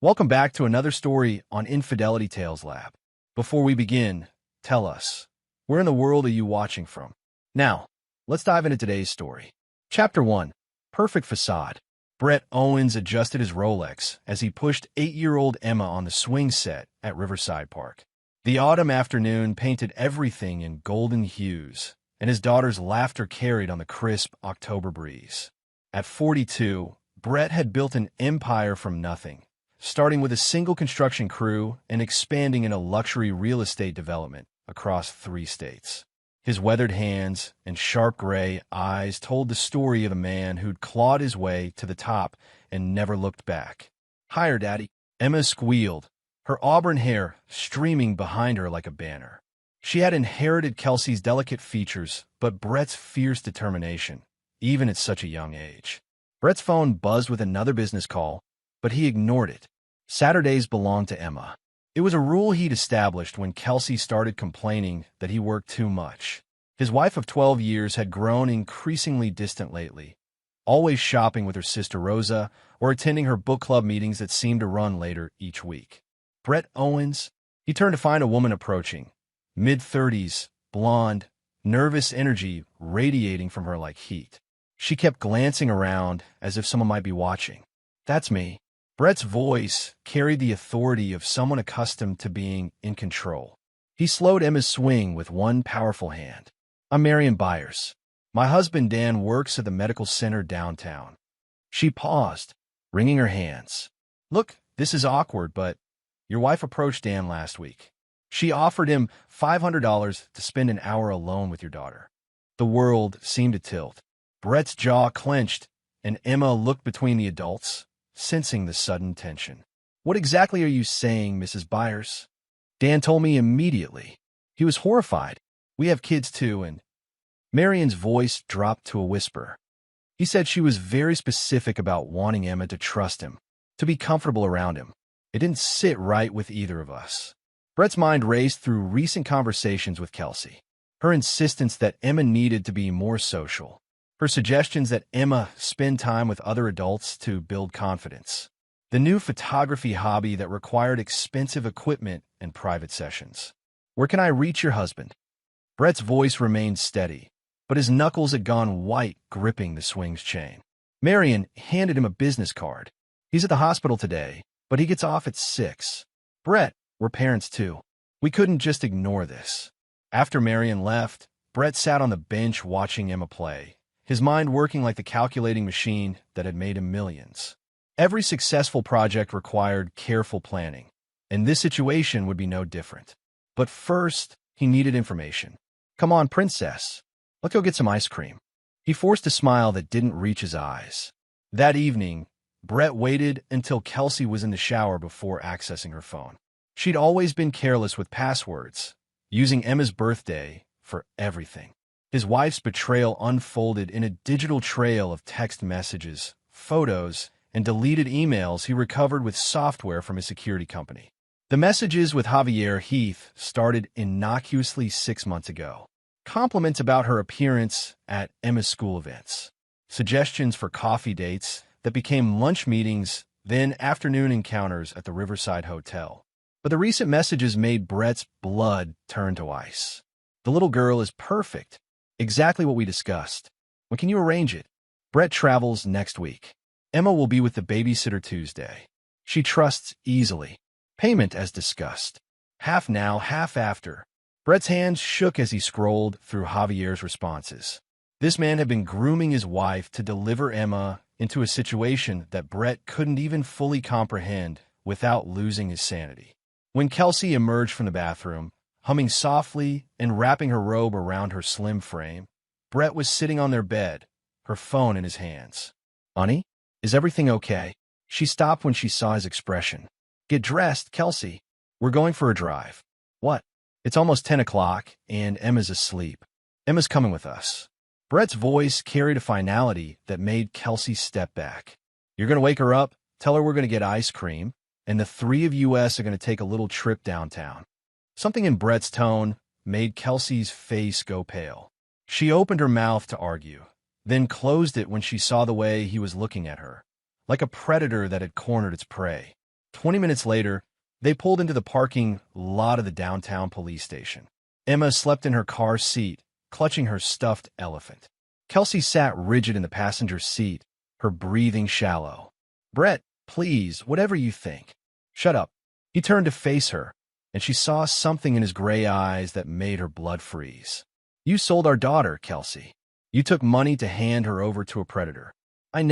Welcome back to another story on Infidelity Tales Lab. Before we begin, tell us, where in the world are you watching from? Now, let's dive into today's story. Chapter 1. Perfect Facade. Brett Owens adjusted his Rolex as he pushed 8-year-old Emma on the swing set at Riverside Park. The autumn afternoon painted everything in golden hues, and his daughter's laughter carried on the crisp October breeze. At 42, Brett had built an empire from nothing, starting with a single construction crew and expanding into luxury real estate development across 3 states. His weathered hands and sharp gray eyes told the story of a man who'd clawed his way to the top and never looked back. "Higher, Daddy," Emma squealed, her auburn hair streaming behind her like a banner. She had inherited Kelsey's delicate features, but Brett's fierce determination, even at such a young age. Brett's phone buzzed with another business call, but he ignored it. Saturdays belonged to Emma. It was a rule he'd established when Kelsey started complaining that he worked too much. His wife of 12 years had grown increasingly distant lately, always shopping with her sister Rosa or attending her book club meetings that seemed to run later each week. Brett Owens, he turned to find a woman approaching, mid-30s, blonde, nervous energy radiating from her like heat. She kept glancing around as if someone might be watching. "That's me." Brett's voice carried the authority of someone accustomed to being in control. He slowed Emma's swing with one powerful hand. "I'm Marion Byers. My husband Dan works at the medical center downtown." She paused, wringing her hands. "Look, this is awkward, but your wife approached Dan last week. She offered him $500 to spend an hour alone with your daughter." The world seemed to tilt. Brett's jaw clenched, and Emma looked between the adults, sensing the sudden tension. "What exactly are you saying, Mrs. Byers?" "Dan told me immediately. He was horrified. We have kids too, and—" Marion's voice dropped to a whisper. "He said she was very specific about wanting Emma to trust him, to be comfortable around him. It didn't sit right with either of us." Brett's mind raced through recent conversations with Kelsey. Her insistence that Emma needed to be more social. Her suggestions that Emma spend time with other adults to build confidence. The new photography hobby that required expensive equipment and private sessions. "Where can I reach your husband?" Brett's voice remained steady, but his knuckles had gone white gripping the swing's chain. Marion handed him a business card. "He's at the hospital today, but he gets off at 6. Brett, we're parents too. We couldn't just ignore this." After Marion left, Brett sat on the bench watching Emma play, his mind working like the calculating machine that had made him millions. Every successful project required careful planning, and this situation would be no different. But first, he needed information. "Come on, princess. Let's go get some ice cream." He forced a smile that didn't reach his eyes. That evening, Brett waited until Kelsey was in the shower before accessing her phone. She'd always been careless with passwords, using Emma's birthday for everything. His wife's betrayal unfolded in a digital trail of text messages, photos, and deleted emails he recovered with software from his security company. The messages with Javier Heath started innocuously 6 months ago. Compliments about her appearance at Emma's school events. Suggestions for coffee dates that became lunch meetings, then afternoon encounters at the Riverside Hotel. But the recent messages made Brett's blood turn to ice. "The little girl is perfect. Exactly what we discussed. When can you arrange it?" "Brett travels next week. Emma will be with the babysitter Tuesday. She trusts easily. Payment as discussed. Half now, half after." Brett's hands shook as he scrolled through Javier's responses. This man had been grooming his wife to deliver Emma into a situation that Brett couldn't even fully comprehend without losing his sanity. When Kelsey emerged from the bathroom, humming softly and wrapping her robe around her slim frame, Brett was sitting on their bed, her phone in his hands. "Honey, is everything okay?" She stopped when she saw his expression. "Get dressed, Kelsey. We're going for a drive." "What?" "It's almost 10 o'clock, and Emma's asleep. Emma's coming with us." Brett's voice carried a finality that made Kelsey step back. "You're going to wake her up, tell her we're going to get ice cream, and the 3 of us are going to take a little trip downtown." Something in Brett's tone made Kelsey's face go pale. She opened her mouth to argue, then closed it when she saw the way he was looking at her, like a predator that had cornered its prey. 20 minutes later, they pulled into the parking lot of the downtown police station. Emma slept in her car seat, clutching her stuffed elephant. Kelsey sat rigid in the passenger seat, her breathing shallow. "Brett, please, whatever you think." "Shut up." He turned to face her, and she saw something in his gray eyes that made her blood freeze. "You sold our daughter, Kelsey. You took money to hand her over to a predator." I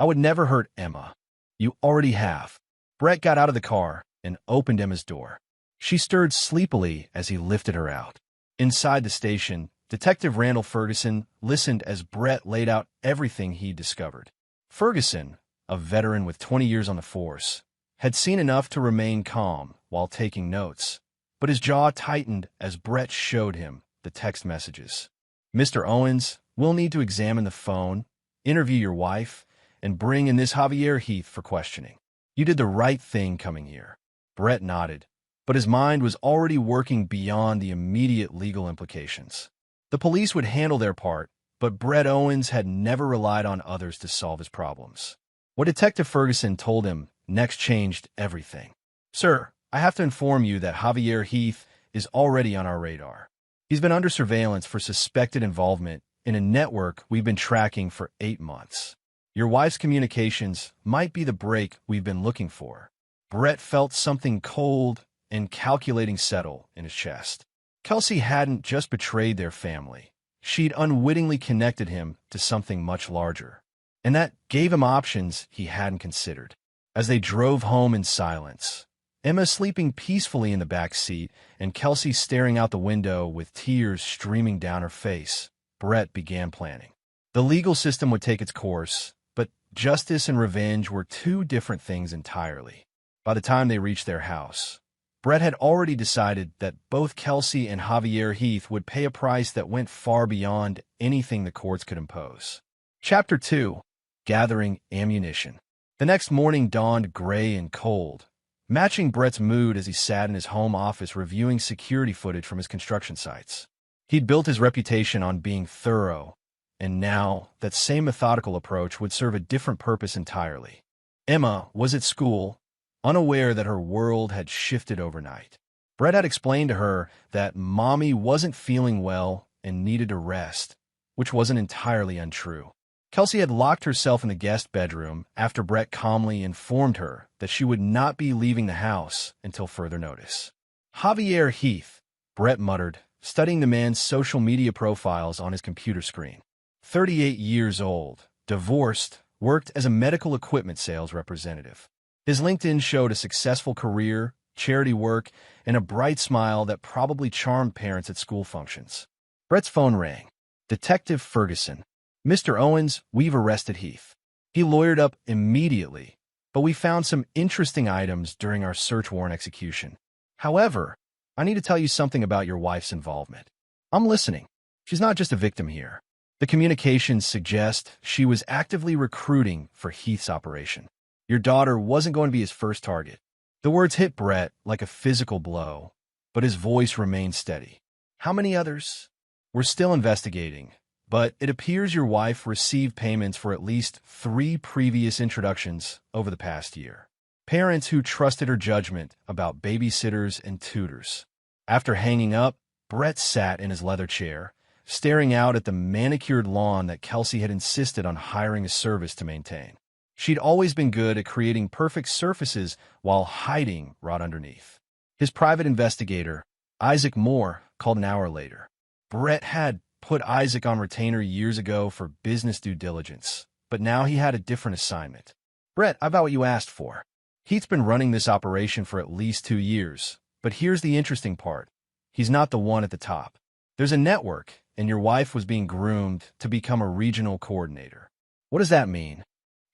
would never hurt Emma." "You already have." Brett got out of the car and opened Emma's door. She stirred sleepily as he lifted her out. Inside the station, Detective Randall Ferguson listened as Brett laid out everything he'd discovered. Ferguson, a veteran with 20 years on the force, had seen enough to remain calm while taking notes, but his jaw tightened as Brett showed him the text messages. "Mr. Owens, we'll need to examine the phone, interview your wife, and bring in this Javier Heath for questioning. You did the right thing coming here." Brett nodded, but his mind was already working beyond the immediate legal implications. The police would handle their part, but Brett Owens had never relied on others to solve his problems. What Detective Ferguson told him next changed everything. "Sir, I have to inform you that Javier Heath is already on our radar. He's been under surveillance for suspected involvement in a network we've been tracking for 8 months. Your wife's communications might be the break we've been looking for." Brett felt something cold and calculating settle in his chest. Kelsey hadn't just betrayed their family. She'd unwittingly connected him to something much larger. And that gave him options he hadn't considered. As they drove home in silence, Emma sleeping peacefully in the back seat and Kelsey staring out the window with tears streaming down her face, Brett began planning. The legal system would take its course, but justice and revenge were two different things entirely. By the time they reached their house, Brett had already decided that both Kelsey and Javier Heath would pay a price that went far beyond anything the courts could impose. Chapter 2. Gathering Ammunition. The next morning dawned gray and cold, matching Brett's mood as he sat in his home office reviewing security footage from his construction sites. He'd built his reputation on being thorough, and now that same methodical approach would serve a different purpose entirely. Emma was at school, unaware that her world had shifted overnight. Brett had explained to her that Mommy wasn't feeling well and needed a rest, which wasn't entirely untrue. Kelsey had locked herself in the guest bedroom after Brett calmly informed her that she would not be leaving the house until further notice. "Javier Heath," Brett muttered, studying the man's social media profiles on his computer screen. 38 years old, divorced, worked as a medical equipment sales representative. His LinkedIn showed a successful career, charity work, and a bright smile that probably charmed parents at school functions. Brett's phone rang. "Detective Ferguson." "Mr. Owens, we've arrested Heath." He lawyered up immediately, but we found some interesting items during our search warrant execution. "However, I need to tell you something about your wife's involvement." "I'm listening." "She's not just a victim here. The communications suggest she was actively recruiting for Heath's operation. Your daughter wasn't going to be his first target." The words hit Brett like a physical blow, but his voice remained steady. "How many others?" "We're still investigating, but it appears your wife received payments for at least 3 previous introductions over the past year. Parents who trusted her judgment about babysitters and tutors." After hanging up, Brett sat in his leather chair, staring out at the manicured lawn that Kelsey had insisted on hiring a service to maintain. She'd always been good at creating perfect surfaces while hiding right underneath. His private investigator, Isaac Moore, called an hour later. Brett had put Isaac on retainer years ago for business due diligence, but now he had a different assignment. "Brett, I've got what you asked for. Heath's been running this operation for at least 2 years, but here's the interesting part. He's not the one at the top. There's a network, and your wife was being groomed to become a regional coordinator." "What does that mean?"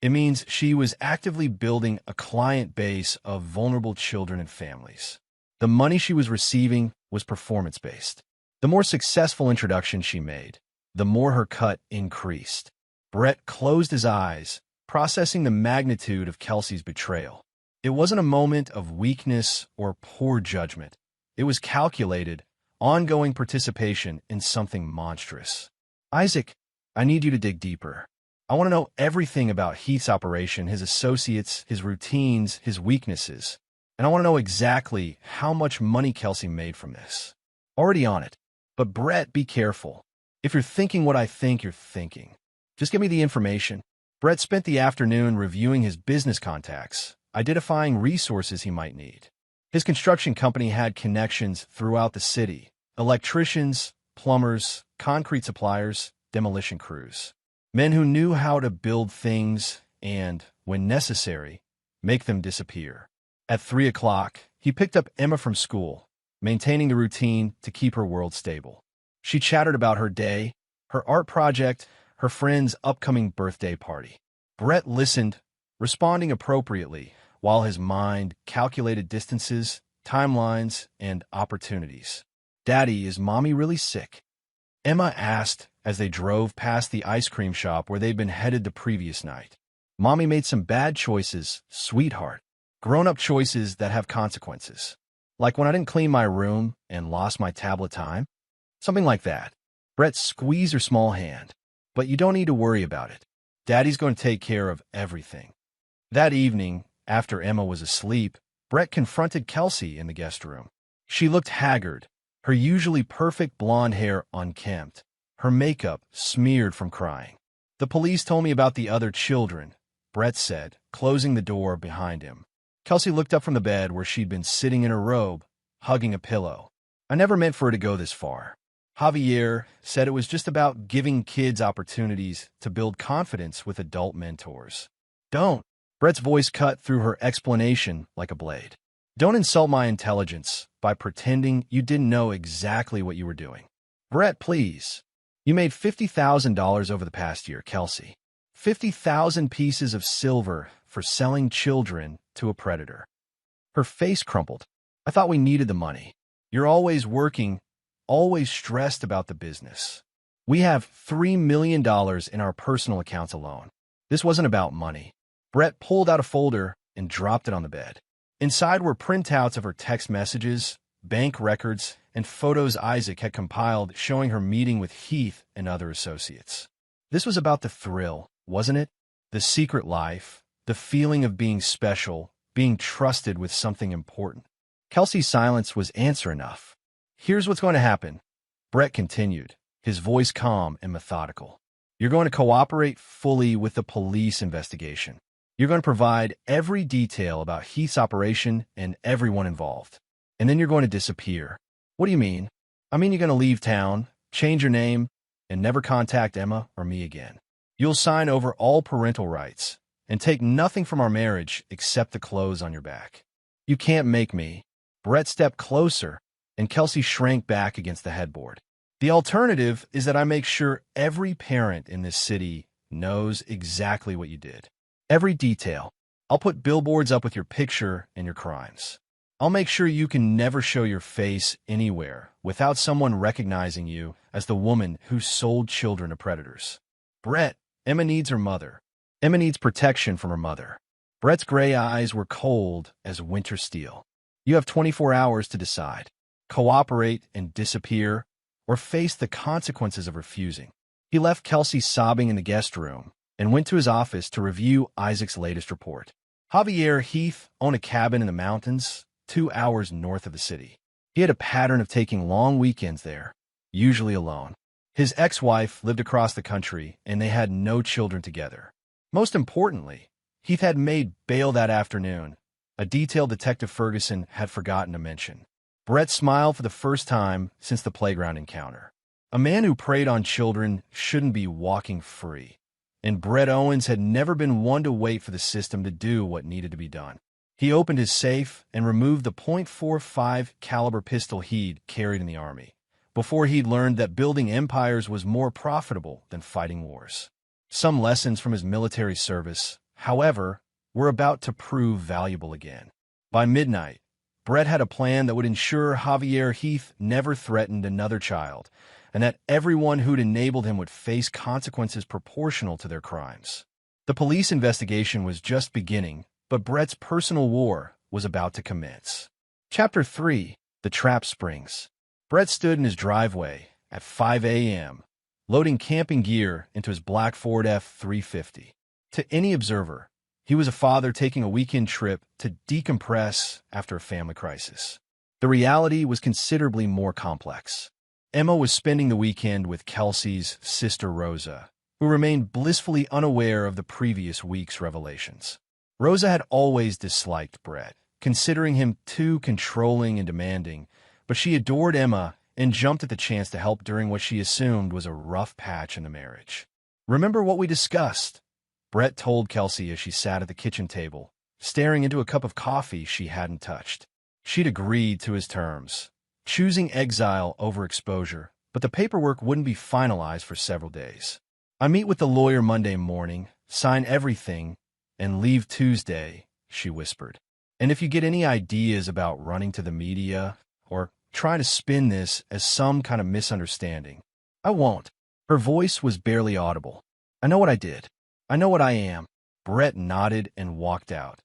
"It means she was actively building a client base of vulnerable children and families. The money she was receiving was performance-based. The more successful introduction she made, the more her cut increased." Brett closed his eyes, processing the magnitude of Kelsey's betrayal. It wasn't a moment of weakness or poor judgment. It was calculated, ongoing participation in something monstrous. "Isaac, I need you to dig deeper." I want to know everything about Heath's operation, his associates, his routines, his weaknesses. And I want to know exactly how much money Kelsey made from this. Already on it. But Brett, be careful. If you're thinking what I think you're thinking, just give me the information. Brett spent the afternoon reviewing his business contacts, identifying resources he might need. His construction company had connections throughout the city: electricians, plumbers, concrete suppliers, demolition crews. Men who knew how to build things and, when necessary, make them disappear. At 3 o'clock, he picked up Emma from school, maintaining the routine to keep her world stable. She chattered about her day, her art project, her friend's upcoming birthday party. Brett listened, responding appropriately, while his mind calculated distances, timelines, and opportunities. "Daddy, is Mommy really sick?" Emma asked as they drove past the ice cream shop where they'd been headed the previous night. "Mommy made some bad choices, sweetheart. Grown-up choices that have consequences. Like when I didn't clean my room and lost my tablet time. Something like that." Brett squeezed her small hand. "But you don't need to worry about it. Daddy's going to take care of everything." That evening, after Emma was asleep, Brett confronted Kelsey in the guest room. She looked haggard, her usually perfect blonde hair unkempt, her makeup smeared from crying. "The police told me about the other children," Brett said, closing the door behind him. Kelsey looked up from the bed where she'd been sitting in her robe, hugging a pillow. "I never meant for it to go this far. Javier said it was just about giving kids opportunities to build confidence with adult mentors." "Don't." Brett's voice cut through her explanation like a blade. "Don't insult my intelligence by pretending you didn't know exactly what you were doing. Brett, please. You made $50,000 over the past year, Kelsey. 50,000 pieces of silver for selling children to a predator." Her face crumpled. "I thought we needed the money. You're always working, always stressed about the business. We have $3 million in our personal accounts alone. This wasn't about money." Brett pulled out a folder and dropped it on the bed. Inside were printouts of her text messages, bank records, and photos Isaac had compiled showing her meeting with Heath and other associates. This was about the thrill, wasn't it? The secret life, the feeling of being special, being trusted with something important. Kelsey's silence was answer enough. "Here's what's going to happen," Brett continued, his voice calm and methodical. "You're going to cooperate fully with the police investigation. You're going to provide every detail about Heath's operation and everyone involved. And then you're going to disappear." "What do you mean?" "I mean you're going to leave town, change your name, and never contact Emma or me again. You'll sign over all parental rights and take nothing from our marriage except the clothes on your back." "You can't make me." Brett stepped closer, and Kelsey shrank back against the headboard. "The alternative is that I make sure every parent in this city knows exactly what you did. Every detail. I'll put billboards up with your picture and your crimes. I'll make sure you can never show your face anywhere without someone recognizing you as the woman who sold children to predators." "Brett, Emma needs her mother. Emma needs protection from her mother." Brett's gray eyes were cold as winter steel. "You have 24 hours to decide. Cooperate and disappear, or face the consequences of refusing." He left Kelsey sobbing in the guest room and went to his office to review Isaac's latest report. Javier Heath owned a cabin in the mountains, 2 hours north of the city. He had a pattern of taking long weekends there, usually alone. His ex-wife lived across the country, and they had no children together. Most importantly, Heath had made bail that afternoon, a detail Detective Ferguson had forgotten to mention. Brett smiled for the first time since the playground encounter. A man who preyed on children shouldn't be walking free. And Brett Owens had never been one to wait for the system to do what needed to be done. He opened his safe and removed the .45 caliber pistol he'd carried in the Army, before he'd learned that building empires was more profitable than fighting wars. Some lessons from his military service, however, were about to prove valuable again. By midnight, Brett had a plan that would ensure Javier Heath never threatened another child, and that everyone who'd enabled him would face consequences proportional to their crimes. The police investigation was just beginning, but Brett's personal war was about to commence. Chapter 3: The Trap Springs. Brett stood in his driveway at 5 a.m., loading camping gear into his black Ford F-350. To any observer, he was a father taking a weekend trip to decompress after a family crisis. The reality was considerably more complex. Emma was spending the weekend with Kelsey's sister Rosa, who remained blissfully unaware of the previous week's revelations. Rosa had always disliked Brett, considering him too controlling and demanding, but she adored Emma and jumped at the chance to help during what she assumed was a rough patch in the marriage. "Remember what we discussed?" Brett told Kelsey as she sat at the kitchen table, staring into a cup of coffee she hadn't touched. She'd agreed to his terms, choosing exile over exposure, but the paperwork wouldn't be finalized for several days. "I meet with the lawyer Monday morning, sign everything, and leave Tuesday," she whispered. "And if you get any ideas about running to the media or trying to spin this as some kind of misunderstanding, I won't." Her voice was barely audible. "I know what I did. I know what I am." Brett nodded and walked out,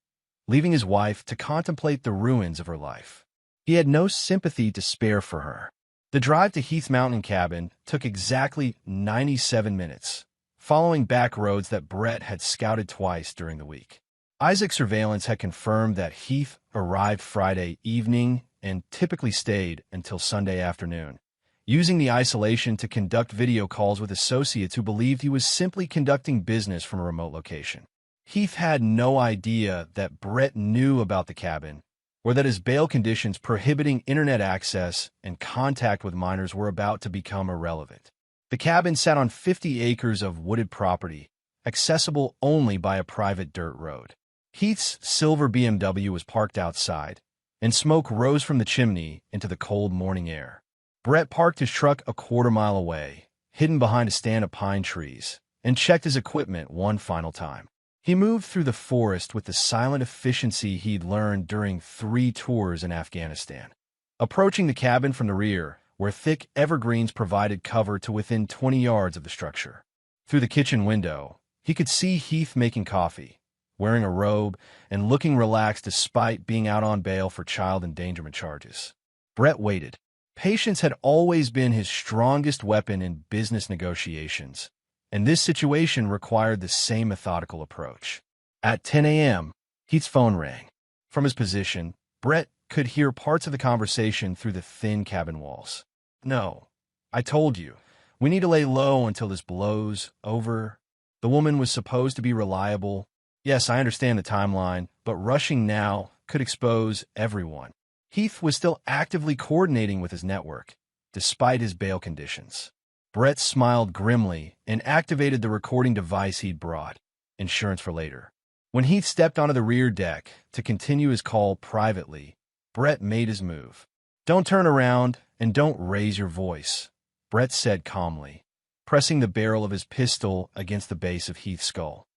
leaving his wife to contemplate the ruins of her life. He had no sympathy to spare for her. The drive to Heath's mountain cabin took exactly 97 minutes, following back roads that Brett had scouted twice during the week. Isaac surveillance had confirmed that Heath arrived Friday evening and typically stayed until Sunday afternoon, using the isolation to conduct video calls with associates who believed he was simply conducting business from a remote location. Heath had no idea that Brett knew about the cabin, or that his bail conditions prohibiting internet access and contact with minors were about to become irrelevant. The cabin sat on 50 acres of wooded property, accessible only by a private dirt road. Heath's silver BMW was parked outside, and smoke rose from the chimney into the cold morning air. Brett parked his truck a quarter-mile away, hidden behind a stand of pine trees, and checked his equipment one final time. He moved through the forest with the silent efficiency he'd learned during 3 tours in Afghanistan. Approaching the cabin from the rear, where thick evergreens provided cover to within 20 yards of the structure. Through the kitchen window, he could see Heath making coffee, wearing a robe and looking relaxed despite being out on bail for child endangerment charges. Brett waited. Patience had always been his strongest weapon in business negotiations, and this situation required the same methodical approach. At 10 a.m., Heath's phone rang. From his position, Brett could hear parts of the conversation through the thin cabin walls. "No, I told you. We need to lay low until this blows over." The woman was supposed to be reliable. "Yes, I understand the timeline, but rushing now could expose everyone." Heath was still actively coordinating with his network, despite his bail conditions. Brett smiled grimly and activated the recording device he'd brought, insurance for later. When Heath stepped onto the rear deck to continue his call privately, Brett made his move. "Don't turn around and don't raise your voice," Brett said calmly, pressing the barrel of his pistol against the base of Heath's skull.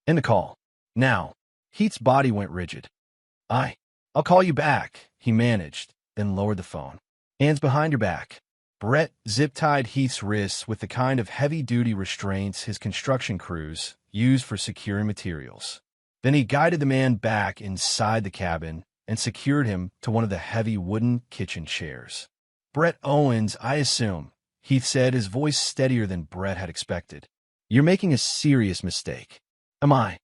"End the call. Now." Heath's body went rigid. I'll call you back," he managed, then lowered the phone. "Hands behind your back." Brett zip-tied Heath's wrists with the kind of heavy-duty restraints his construction crews use for securing materials. Then he guided the man back inside the cabin and secured him to one of the heavy wooden kitchen chairs. "Brett Owens, I assume," Heath said, his voice steadier than Brett had expected. "You're making a serious mistake." "Am I?"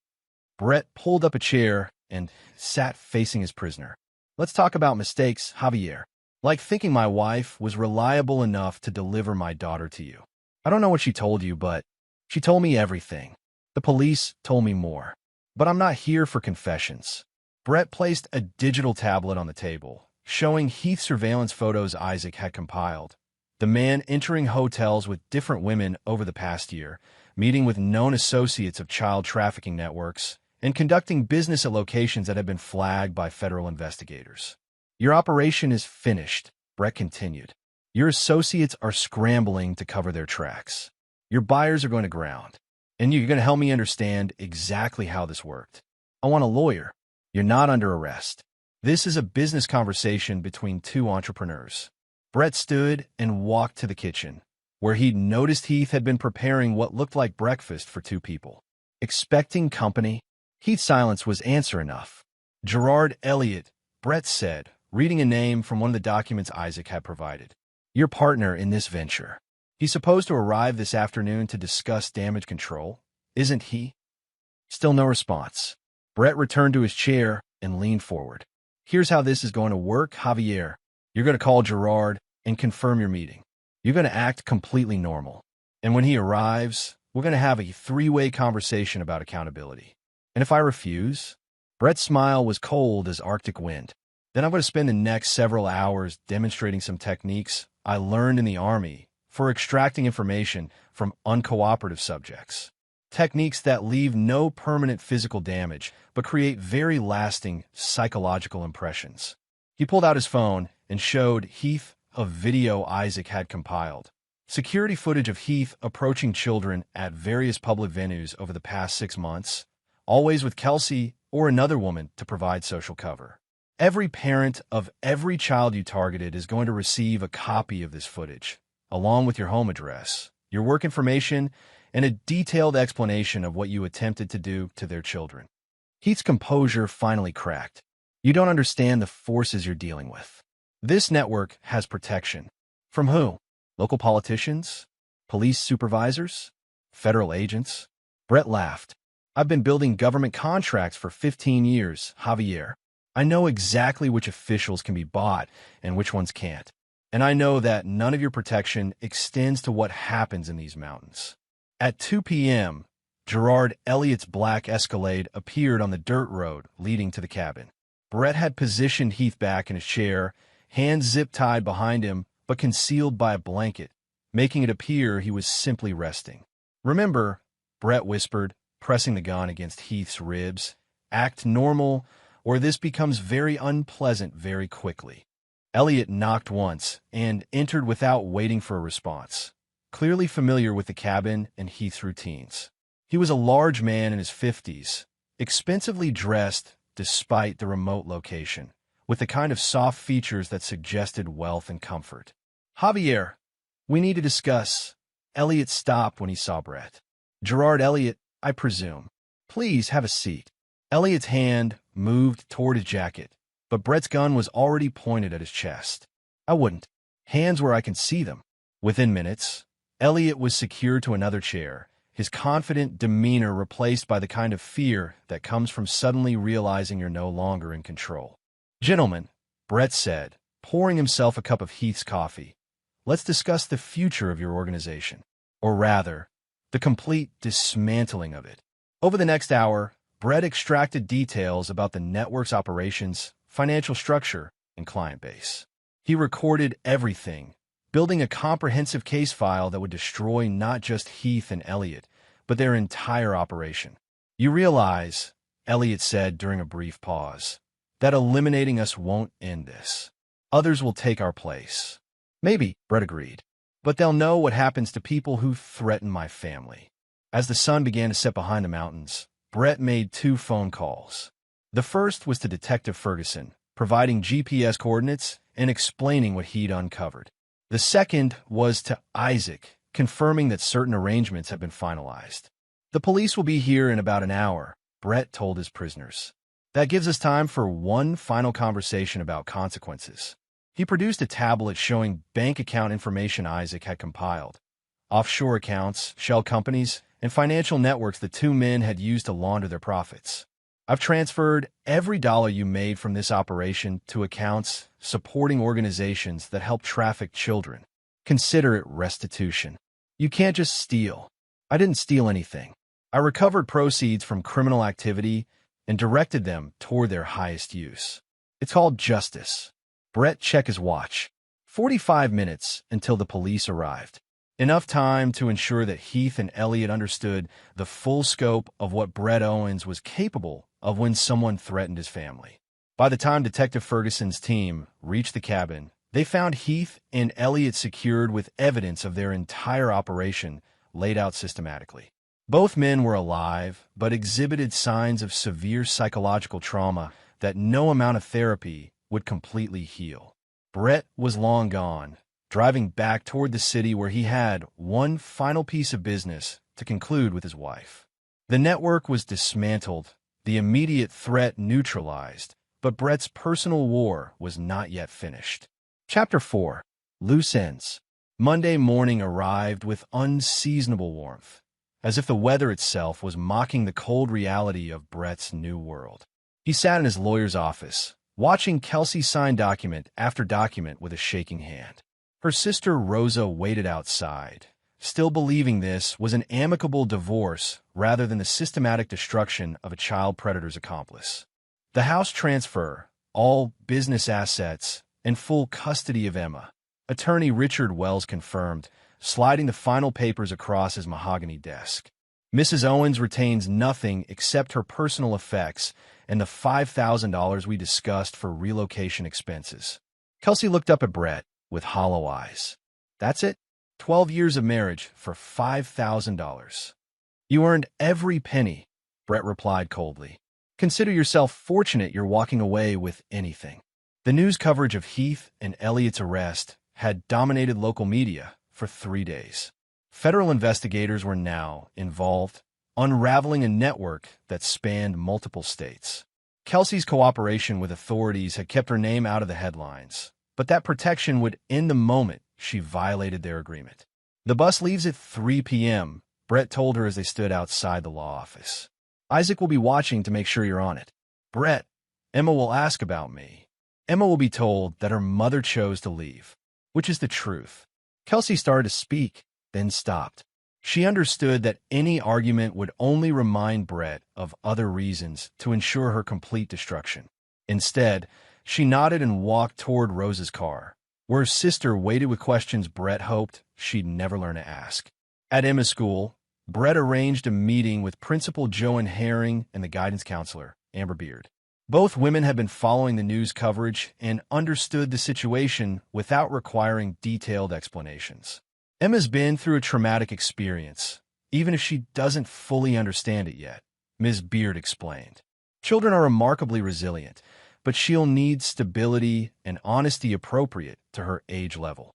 Brett pulled up a chair and sat facing his prisoner. "Let's talk about mistakes, Javier. Like thinking my wife was reliable enough to deliver my daughter to you. I don't know what she told you, but she told me everything. The police told me more. But I'm not here for confessions." Brett placed a digital tablet on the table, showing Heath surveillance photos Isaac had compiled. The man entering hotels with different women over the past year, meeting with known associates of child trafficking networks, and conducting business at locations that had been flagged by federal investigators. "Your operation is finished," Brett continued. "Your associates are scrambling to cover their tracks. Your buyers are going to ground. And you're going to help me understand exactly how this worked. I want a lawyer. You're not under arrest. This is a business conversation between 2 entrepreneurs." Brett stood and walked to the kitchen, where he'd noticed Heath had been preparing what looked like breakfast for 2 people. "Expecting company?" Heath's silence was answer enough. "Gerard Elliott," Brett said, reading a name from one of the documents Isaac had provided. "Your partner in this venture." He's supposed to arrive this afternoon to discuss damage control, isn't he? Still no response. Brett returned to his chair and leaned forward. Here's how this is going to work, Javier. You're going to call Gerard and confirm your meeting. You're going to act completely normal. And when he arrives, we're going to have a three-way conversation about accountability. And if I refuse? Brett's smile was cold as Arctic wind. Then I'm going to spend the next several hours demonstrating some techniques I learned in the Army for extracting information from uncooperative subjects. Techniques that leave no permanent physical damage, but create very lasting psychological impressions. He pulled out his phone and showed Heath a video Isaac had compiled. Security footage of Heath approaching children at various public venues over the past 6 months, always with Kelsey or another woman to provide social cover. Every parent of every child you targeted is going to receive a copy of this footage, along with your home address, your work information, and a detailed explanation of what you attempted to do to their children. Heath's composure finally cracked. You don't understand the forces you're dealing with. This network has protection. From who? Local politicians? Police supervisors? Federal agents? Brett laughed. I've been building government contracts for 15 years, Javier. I know exactly which officials can be bought and which ones can't. And I know that none of your protection extends to what happens in these mountains. At 2 p.m., Gerard Elliott's black Escalade appeared on the dirt road leading to the cabin. Brett had positioned Heath back in his chair, hands zip-tied behind him, but concealed by a blanket, making it appear he was simply resting. Remember, Brett whispered, pressing the gun against Heath's ribs, act normal, or this becomes very unpleasant very quickly. Elliott knocked once and entered without waiting for a response, clearly familiar with the cabin and Heath's routines. He was a large man in his 50s, expensively dressed despite the remote location, with the kind of soft features that suggested wealth and comfort. Javier, we need to discuss. Elliott stopped when he saw Brett. Gerard Elliott, I presume. Please have a seat. Elliott's hand moved toward his jacket, but Brett's gun was already pointed at his chest. I wouldn't. Hands where I can see them. Within minutes, Elliott was secured to another chair, his confident demeanor replaced by the kind of fear that comes from suddenly realizing you're no longer in control. Gentlemen, Brett said, pouring himself a cup of Heath's coffee, let's discuss the future of your organization, or rather, the complete dismantling of it. Over the next hour, Brett extracted details about the network's operations, financial structure, and client base. He recorded everything, building a comprehensive case file that would destroy not just Heath and Elliott, but their entire operation. You realize, Elliott said during a brief pause, that eliminating us won't end this. Others will take our place. Maybe, Brett agreed. But they'll know what happens to people who threaten my family. As the sun began to set behind the mountains, Brett made 2 phone calls. The first was to Detective Ferguson, providing GPS coordinates and explaining what he'd uncovered. The second was to Isaac, confirming that certain arrangements had been finalized. The police will be here in about an hour, Brett told his prisoners. That gives us time for one final conversation about consequences. He produced a tablet showing bank account information Isaac had compiled, offshore accounts, shell companies, and financial networks the 2 men had used to launder their profits. I've transferred every dollar you made from this operation to accounts supporting organizations that help traffic children. Consider it restitution. You can't just steal. I didn't steal anything. I recovered proceeds from criminal activity and directed them toward their highest use. It's called justice. Brett checked his watch. 45 minutes until the police arrived. Enough time to ensure that Heath and Elliott understood the full scope of what Brett Owens was capable of when someone threatened his family. By the time Detective Ferguson's team reached the cabin, they found Heath and Elliott secured with evidence of their entire operation laid out systematically. Both men were alive, but exhibited signs of severe psychological trauma that no amount of therapy would completely heal. Brett was long gone, driving back toward the city where he had one final piece of business to conclude with his wife. The network was dismantled, the immediate threat neutralized, but Brett's personal war was not yet finished. Chapter 4. Loose Ends. Monday morning arrived with unseasonable warmth, as if the weather itself was mocking the cold reality of Brett's new world. He sat in his lawyer's office, watching Kelsey sign document after document with a shaking hand. Her sister Rosa waited outside, still believing this was an amicable divorce rather than the systematic destruction of a child predator's accomplice. The house transfer, all business assets, and full custody of Emma, attorney Richard Wells confirmed, sliding the final papers across his mahogany desk. Mrs. Owens retains nothing except her personal effects and the $5,000 we discussed for relocation expenses. Kelsey looked up at Brett with hollow eyes. That's it? 12 years of marriage for $5,000. You earned every penny, Brett replied coldly. Consider yourself fortunate you're walking away with anything. The news coverage of Heath and Elliot's arrest had dominated local media for 3 days. Federal investigators were now involved, unraveling a network that spanned multiple states. Kelsey's cooperation with authorities had kept her name out of the headlines, but that protection would end the moment she violated their agreement. The bus leaves at 3 p.m., Brett told her as they stood outside the law office. Isaac will be watching to make sure you're on it. Brett, Emma will ask about me. Emma will be told that her mother chose to leave, which is the truth. Kelsey started to speak, then stopped. She understood that any argument would only remind Brett of other reasons to ensure her complete destruction. Instead, she nodded and walked toward Rose's car, where her sister waited with questions Brett hoped she'd never learn to ask. At Emma's school, Brett arranged a meeting with Principal Joan Herring and the guidance counselor, Amber Beard. Both women had been following the news coverage and understood the situation without requiring detailed explanations. Emma's been through a traumatic experience, even if she doesn't fully understand it yet, Ms. Beard explained. Children are remarkably resilient, but she'll need stability and honesty appropriate to her age level.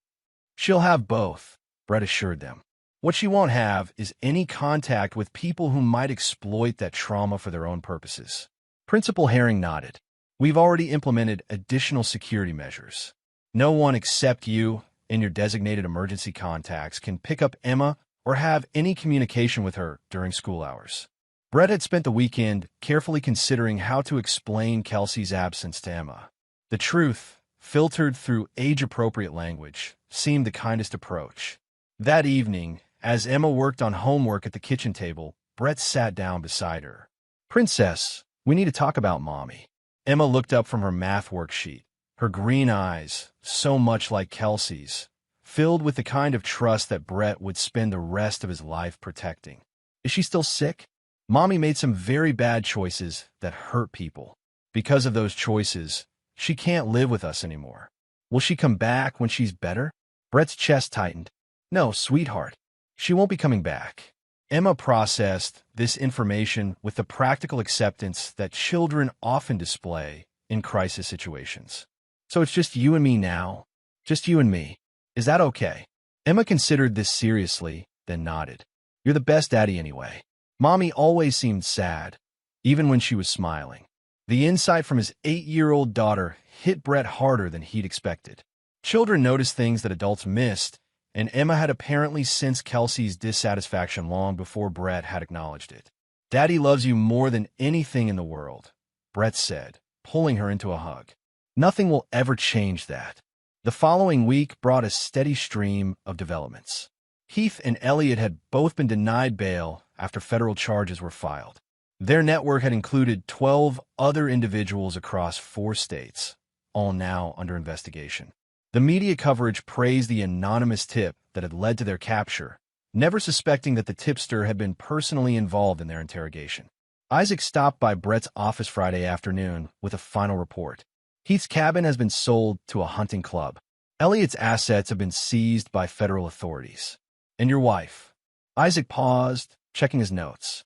She'll have both, Brett assured them. What she won't have is any contact with people who might exploit that trauma for their own purposes. Principal Herring nodded. We've already implemented additional security measures. No one except you and your designated emergency contacts can pick up Emma or have any communication with her during school hours. Brett had spent the weekend carefully considering how to explain Kelsey's absence to Emma. The truth, filtered through age-appropriate language, seemed the kindest approach. That evening, as Emma worked on homework at the kitchen table, Brett sat down beside her. Princess, we need to talk about Mommy. Emma looked up from her math worksheet, her green eyes, so much like Kelsey's, filled with the kind of trust that Brett would spend the rest of his life protecting. Is she still sick? Mommy made some very bad choices that hurt people. Because of those choices, she can't live with us anymore. Will she come back when she's better? Brett's chest tightened. No, sweetheart. She won't be coming back. Emma processed this information with the practical acceptance that children often display in crisis situations. So it's just you and me now? Just you and me. Is that okay? Emma considered this seriously, then nodded. You're the best daddy anyway. Mommy always seemed sad, even when she was smiling. The insight from his 8-year-old daughter hit Brett harder than he'd expected. Children notice things that adults missed, and Emma had apparently sensed Kelsey's dissatisfaction long before Brett had acknowledged it. Daddy loves you more than anything in the world, Brett said, pulling her into a hug. Nothing will ever change that. The following week brought a steady stream of developments. Heath and Elliot had both been denied bail after federal charges were filed. Their network had included 12 other individuals across 4 states, all now under investigation. The media coverage praised the anonymous tip that had led to their capture, never suspecting that the tipster had been personally involved in their interrogation. Isaac stopped by Brett's office Friday afternoon with a final report. Heath's cabin has been sold to a hunting club. Elliot's assets have been seized by federal authorities. And your wife? Isaac paused, checking his notes.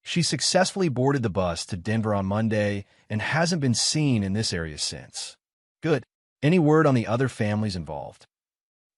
She successfully boarded the bus to Denver on Monday and hasn't been seen in this area since. Good. Any word on the other families involved?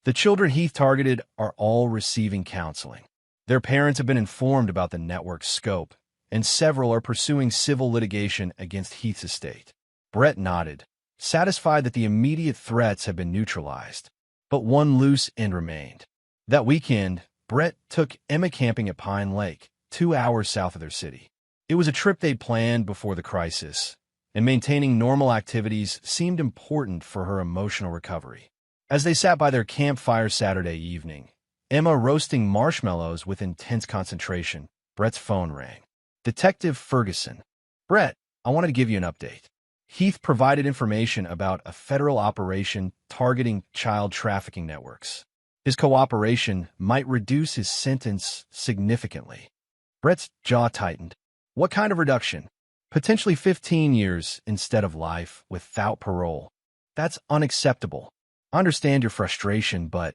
The children Heath targeted are all receiving counseling. Their parents have been informed about the network's scope, and several are pursuing civil litigation against Heath's estate. Brett nodded, satisfied that the immediate threats had been neutralized. but one loose end remained. That weekend, Brett took Emma camping at Pine Lake, 2 hours south of their city. It was a trip they'd planned before the crisis, and maintaining normal activities seemed important for her emotional recovery. As they sat by their campfire Saturday evening, Emma roasting marshmallows with intense concentration, Brett's phone rang. Detective Ferguson. Brett, I wanted to give you an update. Heath provided information about a federal operation targeting child trafficking networks. His cooperation might reduce his sentence significantly. Brett's jaw tightened. What kind of reduction? Potentially 15 years instead of life without parole. That's unacceptable. I understand your frustration, but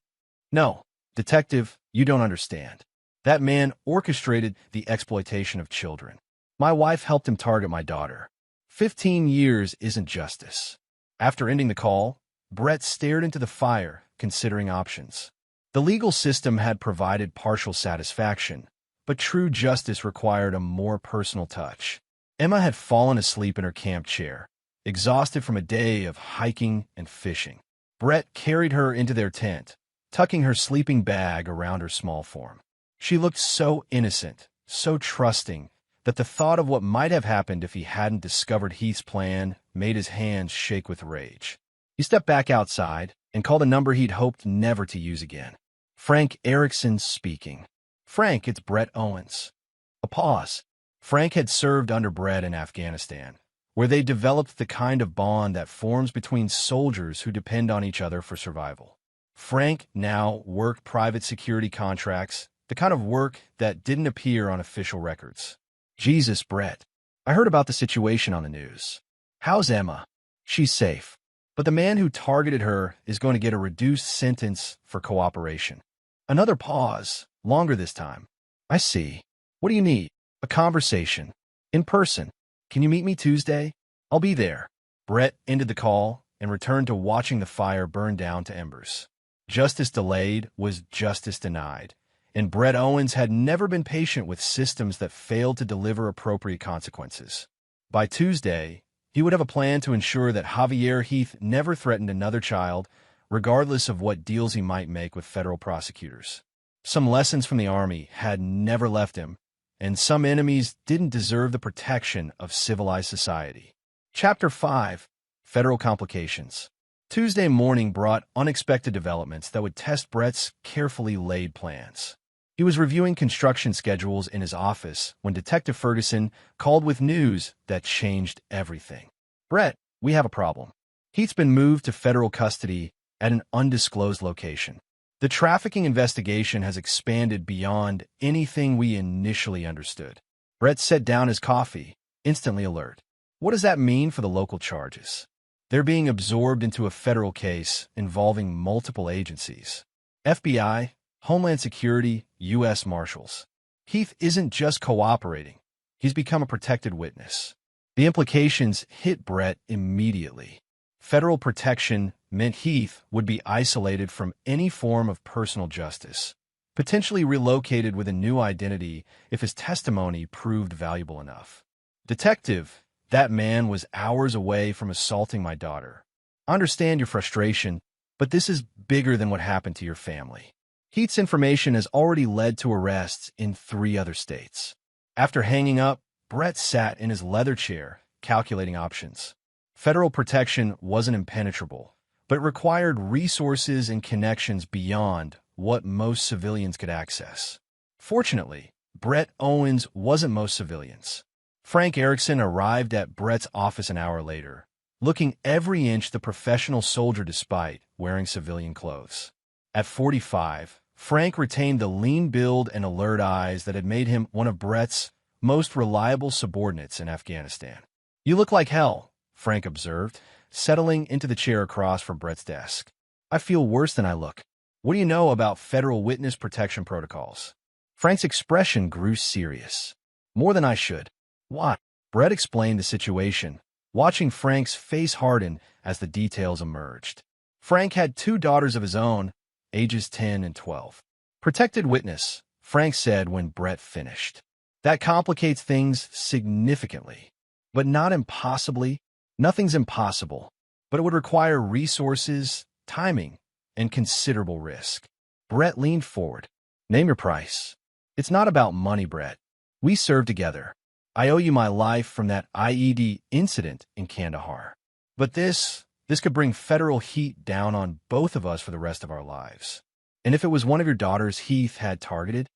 no, detective, you don't understand. That man orchestrated the exploitation of children. My wife helped him target my daughter. 15 years isn't justice. After ending the call, Brett stared into the fire, considering options. The legal system had provided partial satisfaction, but true justice required a more personal touch. Emma had fallen asleep in her camp chair, exhausted from a day of hiking and fishing. Brett carried her into their tent, tucking her sleeping bag around her small form. She looked so innocent, so trusting, that the thought of what might have happened if he hadn't discovered Heath's plan made his hands shake with rage. He stepped back outside and called a number he'd hoped never to use again. Frank Erickson speaking. Frank, it's Brett Owens. A pause. Frank had served under Brett in Afghanistan, where they developed the kind of bond that forms between soldiers who depend on each other for survival. Frank now worked private security contracts, the kind of work that didn't appear on official records. Jesus, Brett. I heard about the situation on the news. How's Emma? She's safe. But the man who targeted her is going to get a reduced sentence for cooperation. Another pause, longer this time. I see. What do you need? A conversation. In person. Can you meet me Tuesday? I'll be there. Brett ended the call and returned to watching the fire burn down to embers. Justice delayed was justice denied, and Brett Owens had never been patient with systems that failed to deliver appropriate consequences. By Tuesday, he would have a plan to ensure that Javier Heath never threatened another child, regardless of what deals he might make with federal prosecutors. Some lessons from the Army had never left him, and some enemies didn't deserve the protection of civilized society. Chapter 5. Federal Complications. Tuesday morning brought unexpected developments that would test Brett's carefully laid plans. He was reviewing construction schedules in his office when Detective Ferguson called with news that changed everything. Brett, we have a problem. Heath's been moved to federal custody at an undisclosed location. The trafficking investigation has expanded beyond anything we initially understood. Brett set down his coffee, instantly alert. What does that mean for the local charges? They're being absorbed into a federal case involving multiple agencies. FBI, Homeland Security, U.S. Marshals. Heath isn't just cooperating. He's become a protected witness. The implications hit Brett immediately. Federal protection meant Heath would be isolated from any form of personal justice, potentially relocated with a new identity if his testimony proved valuable enough. Detective, that man was hours away from assaulting my daughter. I understand your frustration, but this is bigger than what happened to your family. Heath's information has already led to arrests in 3 other states. After hanging up, Brett sat in his leather chair, calculating options. Federal protection wasn't impenetrable, but it required resources and connections beyond what most civilians could access. Fortunately, Brett Owens wasn't most civilians. Frank Erickson arrived at Brett's office an hour later, looking every inch the professional soldier despite wearing civilian clothes. At 45, Frank retained the lean build and alert eyes that had made him one of Brett's most reliable subordinates in Afghanistan. You look like hell, Frank observed, settling into the chair across from Brett's desk. I feel worse than I look. What do you know about federal witness protection protocols? Frank's expression grew serious. More than I should. Why? Brett explained the situation, watching Frank's face harden as the details emerged. Frank had 2 daughters of his own, ages 10 and 12. Protected witness, Frank said when Brett finished. That complicates things significantly, but not impossibly. Nothing's impossible, but it would require resources, timing, and considerable risk. Brett leaned forward. Name your price. It's not about money, Brett. We served together. I owe you my life from that IED incident in Kandahar. But this could bring federal heat down on both of us for the rest of our lives. And if it was one of your daughters Heath had targeted?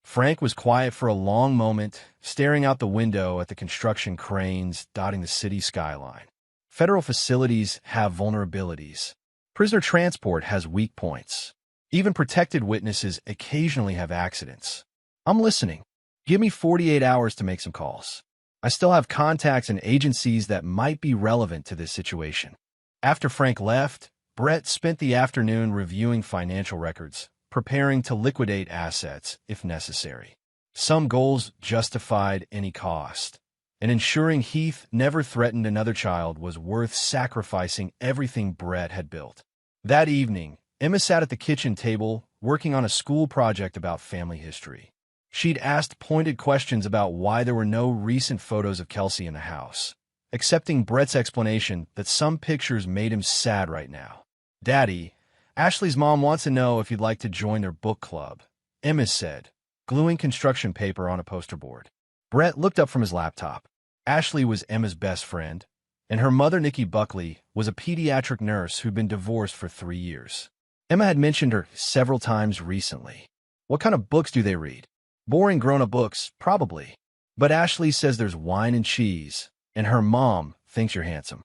Frank was quiet for a long moment, staring out the window at the construction cranes dotting the city skyline. Federal facilities have vulnerabilities. Prisoner transport has weak points. Even protected witnesses occasionally have accidents. I'm listening. Give me 48 hours to make some calls. I still have contacts and agencies that might be relevant to this situation. After Frank left, Brett spent the afternoon reviewing financial records, preparing to liquidate assets if necessary. Some goals justified any cost, and ensuring Heath never threatened another child was worth sacrificing everything Brett had built. That evening, Emma sat at the kitchen table working on a school project about family history. She'd asked pointed questions about why there were no recent photos of Kelsey in the house, accepting Brett's explanation that some pictures made him sad right now. Daddy, Ashley's mom wants to know if you'd like to join their book club, Emma said, gluing construction paper on a poster board. Brett looked up from his laptop. Ashley was Emma's best friend, and her mother, Nikki Buckley, was a pediatric nurse who'd been divorced for 3 years. Emma had mentioned her several times recently. What kind of books do they read? Boring grown-up books, probably. But Ashley says there's wine and cheese, and her mom thinks you're handsome.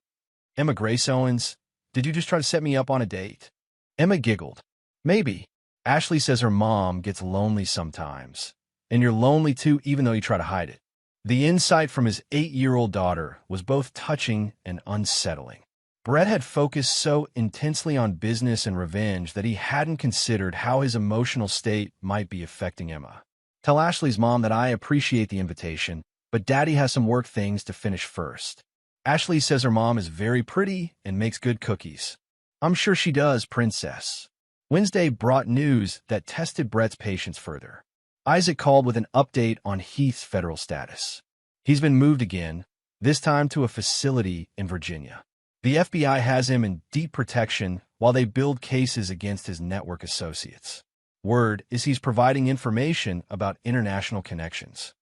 Emma Grace Owens, did you just try to set me up on a date? Emma giggled. Maybe. Ashley says her mom gets lonely sometimes, and you're lonely too even though you try to hide it. The insight from his 8-year-old daughter was both touching and unsettling. Brett had focused so intensely on business and revenge that he hadn't considered how his emotional state might be affecting Emma. Tell Ashley's mom that I appreciate the invitation, but Daddy has some work things to finish first. Ashley says her mom is very pretty and makes good cookies. I'm sure she does, Princess. Wednesday brought news that tested Brett's patience further. Isaac called with an update on Heath's federal status. He's been moved again, this time to a facility in Virginia. The FBI has him in deep protection while they build cases against his network associates. Word is he's providing information about international connections.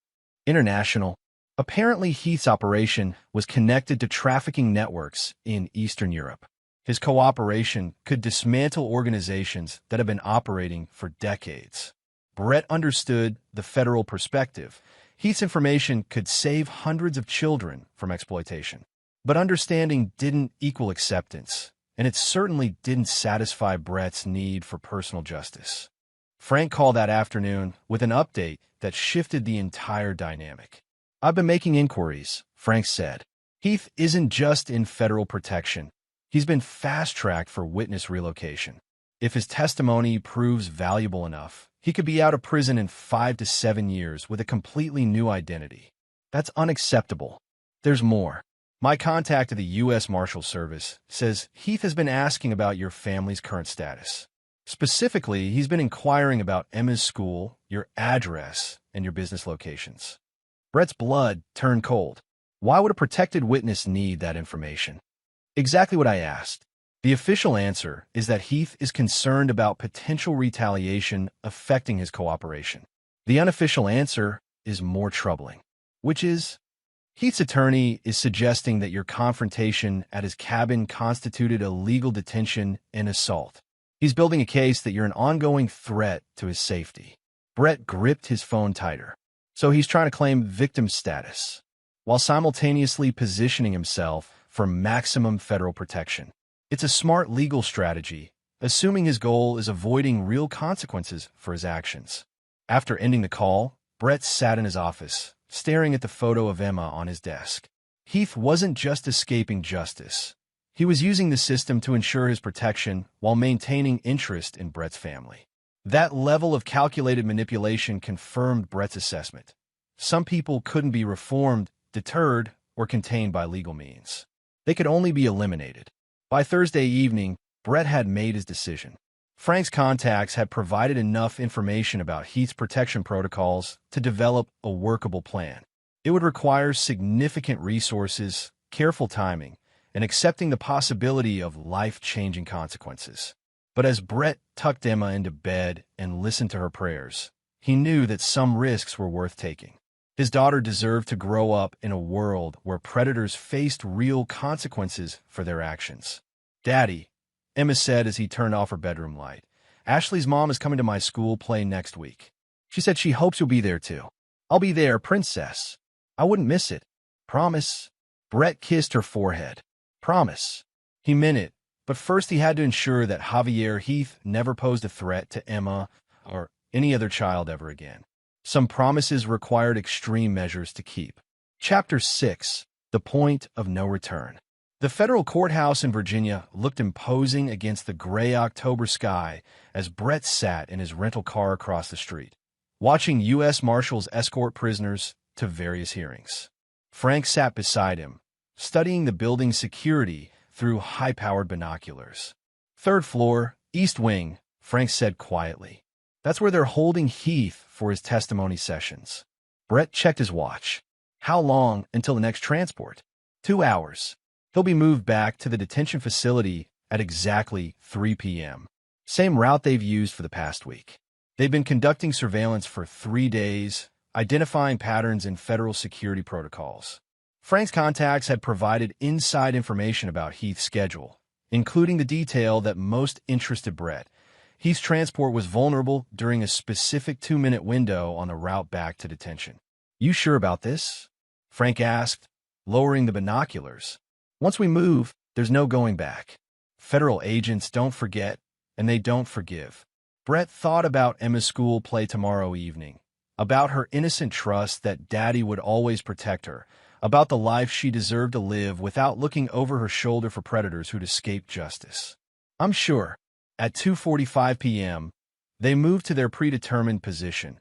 International. Apparently, Heath's operation was connected to trafficking networks in Eastern Europe. His cooperation could dismantle organizations that have been operating for decades. Brett understood the federal perspective. Heath's information could save hundreds of children from exploitation. But understanding didn't equal acceptance, and it certainly didn't satisfy Brett's need for personal justice. Frank called that afternoon with an update that shifted the entire dynamic. I've been making inquiries, Frank said. Heath isn't just in federal protection. He's been fast-tracked for witness relocation. If his testimony proves valuable enough, he could be out of prison in 5 to 7 years with a completely new identity. That's unacceptable. There's more. My contact at the U.S. Marshal Service says Heath has been asking about your family's current status. Specifically, he's been inquiring about Emma's school, your address, and your business locations. Brett's blood turned cold. Why would a protected witness need that information? Exactly what I asked. The official answer is that Heath is concerned about potential retaliation affecting his cooperation. The unofficial answer is more troubling, which is, Heath's attorney is suggesting that your confrontation at his cabin constituted a legal detention and assault. He's building a case that you're an ongoing threat to his safety. Brett gripped his phone tighter. So he's trying to claim victim status, while simultaneously positioning himself for maximum federal protection. It's a smart legal strategy, assuming his goal is avoiding real consequences for his actions. After ending the call, Brett sat in his office, staring at the photo of Emma on his desk. Heath wasn't just escaping justice. He was using the system to ensure his protection while maintaining interest in Brett's family. That level of calculated manipulation confirmed Brett's assessment. Some people couldn't be reformed, deterred, or contained by legal means. They could only be eliminated. By Thursday evening, Brett had made his decision. Frank's contacts had provided enough information about Heath's protection protocols to develop a workable plan. It would require significant resources, careful timing, and accepting the possibility of life-changing consequences. But as Brett tucked Emma into bed and listened to her prayers, he knew that some risks were worth taking. His daughter deserved to grow up in a world where predators faced real consequences for their actions. "Daddy," Emma said as he turned off her bedroom light, "Ashley's mom is coming to my school play next week. She said she hopes you'll be there too." "I'll be there, princess. I wouldn't miss it. Promise?" Brett kissed her forehead. "Promise." He meant it, but first he had to ensure that Javier Heath never posed a threat to Emma or any other child ever again. Some promises required extreme measures to keep. Chapter 6. The Point of No Return. The federal courthouse in Virginia looked imposing against the gray October sky as Brett sat in his rental car across the street, watching U.S. Marshals escort prisoners to various hearings. Frank sat beside him, studying the building's security through high-powered binoculars. "Third floor, East Wing," Frank said quietly. "That's where they're holding Heath for his testimony sessions." Brett checked his watch. "How long until the next transport?" 2 hours. He'll be moved back to the detention facility at exactly 3 p.m. Same route they've used for the past week. They've been conducting surveillance for 3 days, identifying patterns in federal security protocols. Frank's contacts had provided inside information about Heath's schedule, including the detail that most interested Brett. Heath's transport was vulnerable during a specific 2-minute window on the route back to detention. "You sure about this?" Frank asked, lowering the binoculars. "Once we move, there's no going back. Federal agents don't forget, and they don't forgive." Brett thought about Emma's school play tomorrow evening, about her innocent trust that Daddy would always protect her, about the life she deserved to live without looking over her shoulder for predators who'd escaped justice. "I'm sure." At 2:45 p.m., they moved to their predetermined position,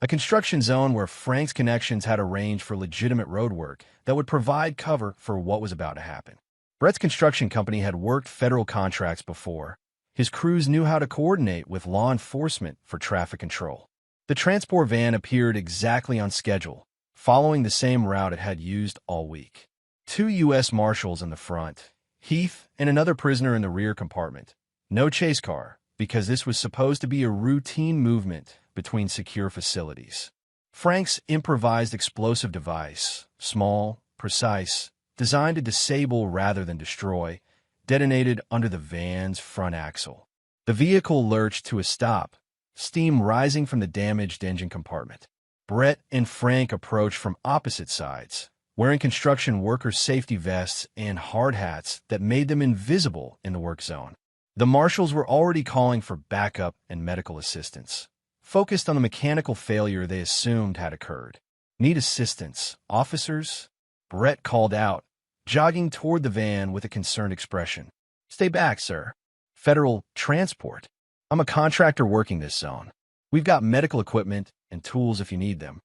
a construction zone where Frank's connections had arranged for legitimate roadwork that would provide cover for what was about to happen. Brett's construction company had worked federal contracts before. His crews knew how to coordinate with law enforcement for traffic control. The transport van appeared exactly on schedule, following the same route it had used all week. 2 U.S. Marshals in the front, Heath and another prisoner in the rear compartment. No chase car, because this was supposed to be a routine movement between secure facilities. Frank's improvised explosive device, small, precise, designed to disable rather than destroy, detonated under the van's front axle. The vehicle lurched to a stop, steam rising from the damaged engine compartment. Brett and Frank approached from opposite sides, wearing construction workers' safety vests and hard hats that made them invisible in the work zone. The marshals were already calling for backup and medical assistance, focused on the mechanical failure they assumed had occurred. "Need assistance, officers?" Brett called out, jogging toward the van with a concerned expression. "Stay back, sir. Federal transport. I'm a contractor working this zone. We've got medical equipment and tools if you need them."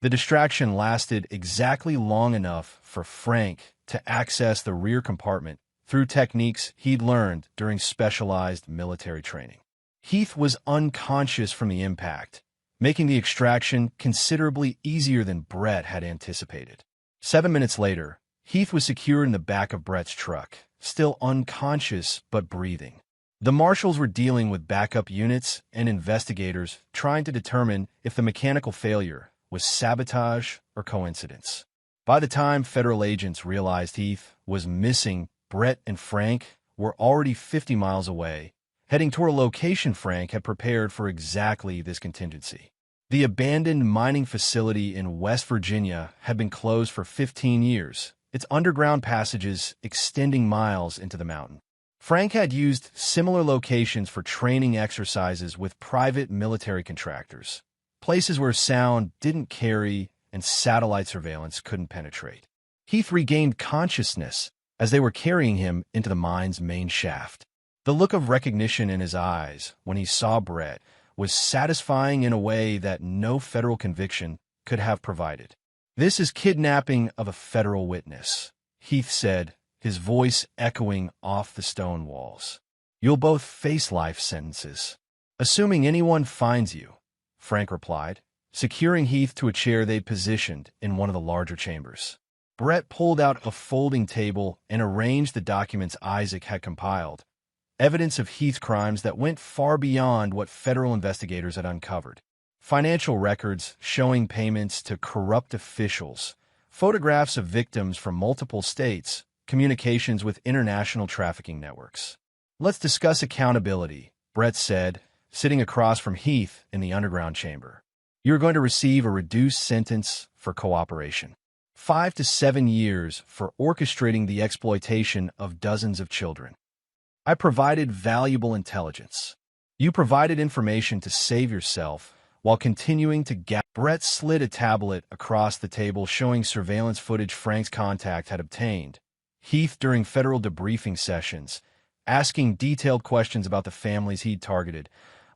The distraction lasted exactly long enough for Frank to access the rear compartment through techniques he'd learned during specialized military training. Heath was unconscious from the impact, making the extraction considerably easier than Brett had anticipated. 7 minutes later, Heath was secured in the back of Brett's truck, still unconscious but breathing. The marshals were dealing with backup units and investigators trying to determine if the mechanical failure was sabotage or coincidence. By the time federal agents realized Heath was missing, Brett and Frank were already 50 miles away, heading toward a location Frank had prepared for exactly this contingency. The abandoned mining facility in West Virginia had been closed for 15 years, its underground passages extending miles into the mountain. Frank had used similar locations for training exercises with private military contractors, places where sound didn't carry and satellite surveillance couldn't penetrate. Heath regained consciousness as they were carrying him into the mine's main shaft. The look of recognition in his eyes when he saw Brett was satisfying in a way that no federal conviction could have provided. "This is kidnapping of a federal witness," Heath said, his voice echoing off the stone walls. "You'll both face life sentences, assuming anyone finds you," Frank replied, securing Heath to a chair they'd positioned in one of the larger chambers. Brett pulled out a folding table and arranged the documents Isaac had compiled, evidence of Heath's crimes that went far beyond what federal investigators had uncovered. Financial records showing payments to corrupt officials, photographs of victims from multiple states, communications with international trafficking networks. "Let's discuss accountability," Brett said, sitting across from Heath in the underground chamber. "You're going to receive a reduced sentence for cooperation. 5 to 7 years for orchestrating the exploitation of dozens of children. I provided valuable intelligence. You provided information to save yourself while continuing to Brett slid a tablet across the table showing surveillance footage Frank's contact had obtained. Heath during federal debriefing sessions, asking detailed questions about the families he'd targeted,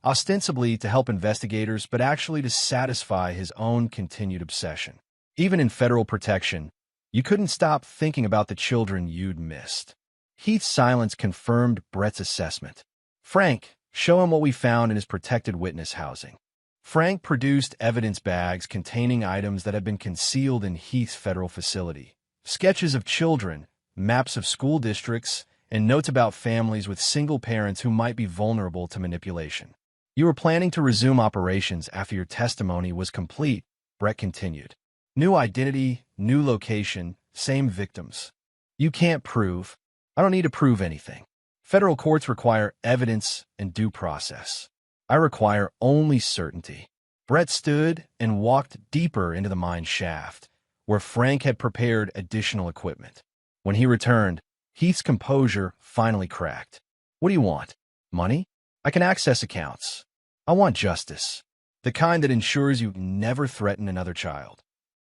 ostensibly to help investigators but actually to satisfy his own continued obsession. Even in federal protection, you couldn't stop thinking about the children you'd missed. Heath's silence confirmed Brett's assessment. "Frank, show him what we found in his protected witness housing." Frank produced evidence bags containing items that had been concealed in Heath's federal facility. Sketches of children, maps of school districts, and notes about families with single parents who might be vulnerable to manipulation. "You were planning to resume operations after your testimony was complete," Brett continued. "New identity, new location, same victims. You can't prove. I don't need to prove anything. Federal courts require evidence and due process. I require only certainty." Brett stood and walked deeper into the mine shaft, where Frank had prepared additional equipment. When he returned, Heath's composure finally cracked. "What do you want? Money? I can access accounts. I want justice. The kind that ensures you never threaten another child."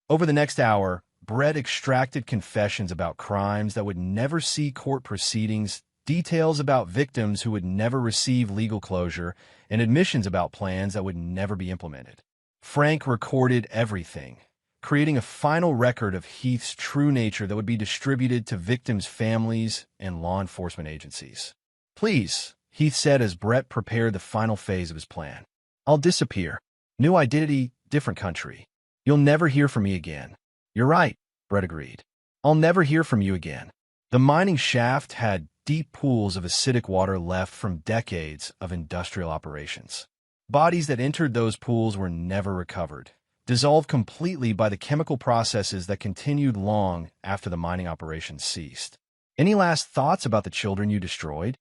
Over the next hour, Brett extracted confessions about crimes that would never see court proceedings, details about victims who would never receive legal closure, and admissions about plans that would never be implemented. Frank recorded everything, creating a final record of Heath's true nature that would be distributed to victims' families and law enforcement agencies. "Please," Heath said as Brett prepared the final phase of his plan. "I'll disappear. New identity, different country. You'll never hear from me again." "You're right," Brett agreed. "I'll never hear from you again." The mining shaft had deep pools of acidic water left from decades of industrial operations. Bodies that entered those pools were never recovered, dissolved completely by the chemical processes that continued long after the mining operations ceased. "Any last thoughts about the children you destroyed?"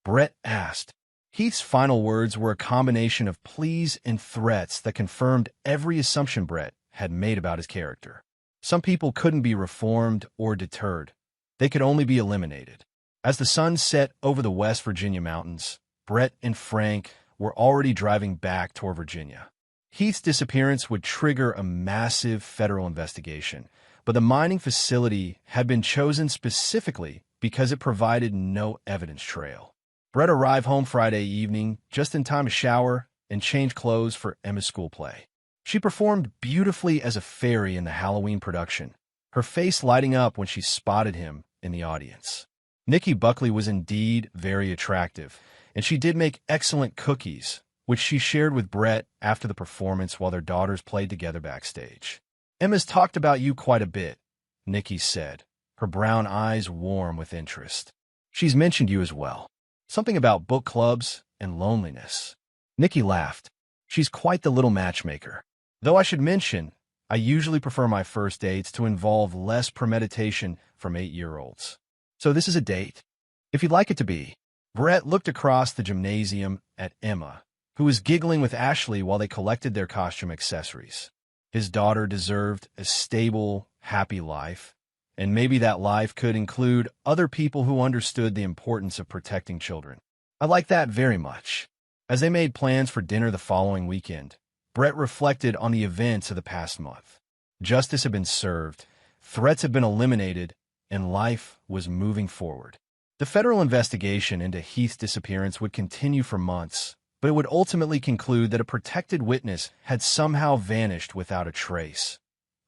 Brett asked. Heath's final words were a combination of pleas and threats that confirmed every assumption Brett had made about his character. Some people couldn't be reformed or deterred. They could only be eliminated. As the sun set over the West Virginia mountains, Brett and Frank were already driving back toward Virginia. Heath's disappearance would trigger a massive federal investigation, but the mining facility had been chosen specifically because it provided no evidence trail. Brett arrived home Friday evening just in time to shower and change clothes for Emma's school play. She performed beautifully as a fairy in the Halloween production, her face lighting up when she spotted him in the audience. Nikki Buckley was indeed very attractive, and she did make excellent cookies, which she shared with Brett after the performance while their daughters played together backstage. "Emma's talked about you quite a bit," Nikki said, her brown eyes warm with interest. "She's mentioned you as well. Something about book clubs and loneliness." Nikki laughed. "She's quite the little matchmaker. Though I should mention, I usually prefer my first dates to involve less premeditation from 8-year-olds. So this is a date, if you'd like it to be." Brett looked across the gymnasium at Emma, who was giggling with Ashley while they collected their costume accessories. His daughter deserved a stable, happy life, and maybe that life could include other people who understood the importance of protecting children. "I like that very much." As they made plans for dinner the following weekend, Brett reflected on the events of the past month. Justice had been served, threats had been eliminated, and life was moving forward. The federal investigation into Heath's disappearance would continue for months, but it would ultimately conclude that a protected witness had somehow vanished without a trace.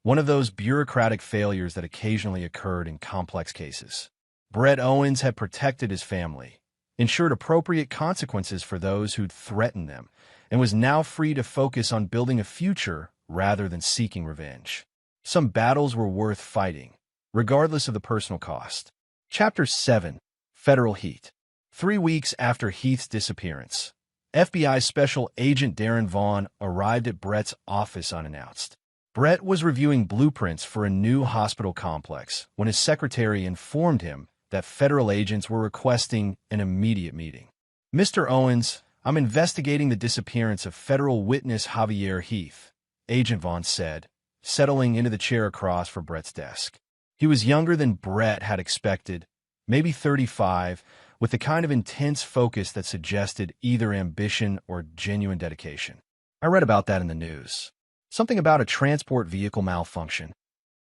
One of those bureaucratic failures that occasionally occurred in complex cases. Brett Owens had protected his family, ensured appropriate consequences for those who'd threatened them, and was now free to focus on building a future rather than seeking revenge. Some battles were worth fighting, regardless of the personal cost. Chapter 7. Federal Heat. 3 weeks after Heath's disappearance, FBI Special Agent Darren Vaughn arrived at Brett's office unannounced. Brett was reviewing blueprints for a new hospital complex when his secretary informed him that federal agents were requesting an immediate meeting. "Mr. Owens, I'm investigating the disappearance of federal witness Javier Heath," Agent Vaughn said, settling into the chair across from Brett's desk. He was younger than Brett had expected, maybe 35, with the kind of intense focus that suggested either ambition or genuine dedication. "I read about that in the news. Something about a transport vehicle malfunction.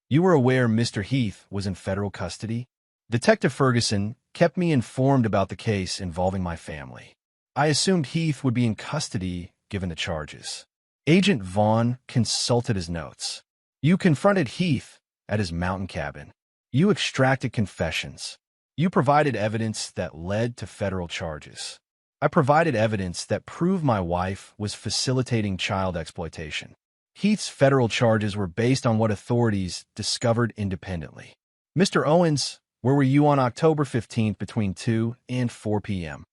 You were aware Mr. Heath was in federal custody?" "Detective Ferguson kept me informed about the case involving my family. I assumed Heath would be in custody given the charges." Agent Vaughn consulted his notes. "You confronted Heath at his mountain cabin. You extracted confessions. You provided evidence that led to federal charges. I provided evidence that proved my wife was facilitating child exploitation. Heath's federal charges were based on what authorities discovered independently." "Mr. Owens, where were you on October 15th between 2 and 4 p.m.?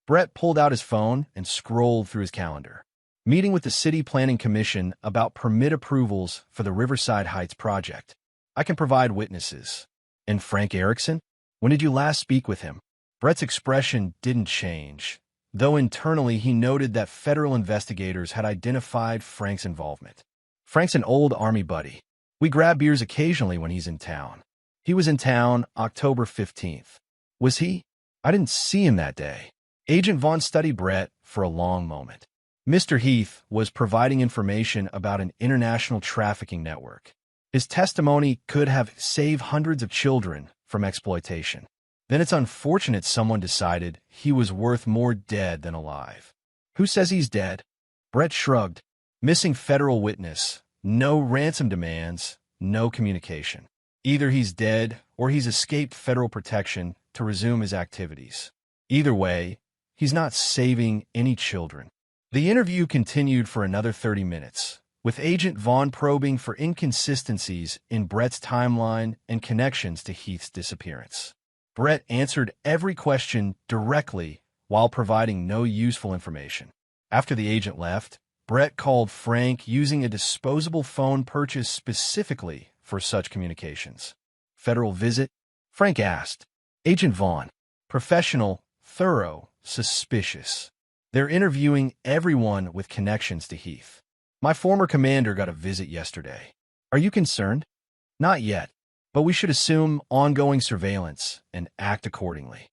Brett pulled out his phone and scrolled through his calendar. "Meeting with the City Planning Commission about permit approvals for the Riverside Heights project. I can provide witnesses." "And Frank Erickson? When did you last speak with him?" Brett's expression didn't change, though internally he noted that federal investigators had identified Frank's involvement. "Frank's an old Army buddy. We grab beers occasionally when he's in town. He was in town October 15th. Was he? I didn't see him that day." Agent Vaughn studied Brett for a long moment. Mr. Heath was providing information about an international trafficking network. His testimony could have saved hundreds of children from exploitation. Then it's unfortunate someone decided he was worth more dead than alive. "Who says he's dead?" Brett shrugged. "Missing federal witness, no ransom demands, no communication. Either he's dead or he's escaped federal protection to resume his activities. Either way, he's not saving any children." The interview continued for another 30 minutes, with Agent Vaughn probing for inconsistencies in Brett's timeline and connections to Heath's disappearance. Brett answered every question directly while providing no useful information. After the agent left, Brett called Frank using a disposable phone purchased specifically for such communications. "Federal visit?" Frank asked. Agent Vaughn. "Professional, thorough, suspicious. They're interviewing everyone with connections to Heath. My former commander got a visit yesterday. Are you concerned?" "Not yet, but we should assume ongoing surveillance and act accordingly."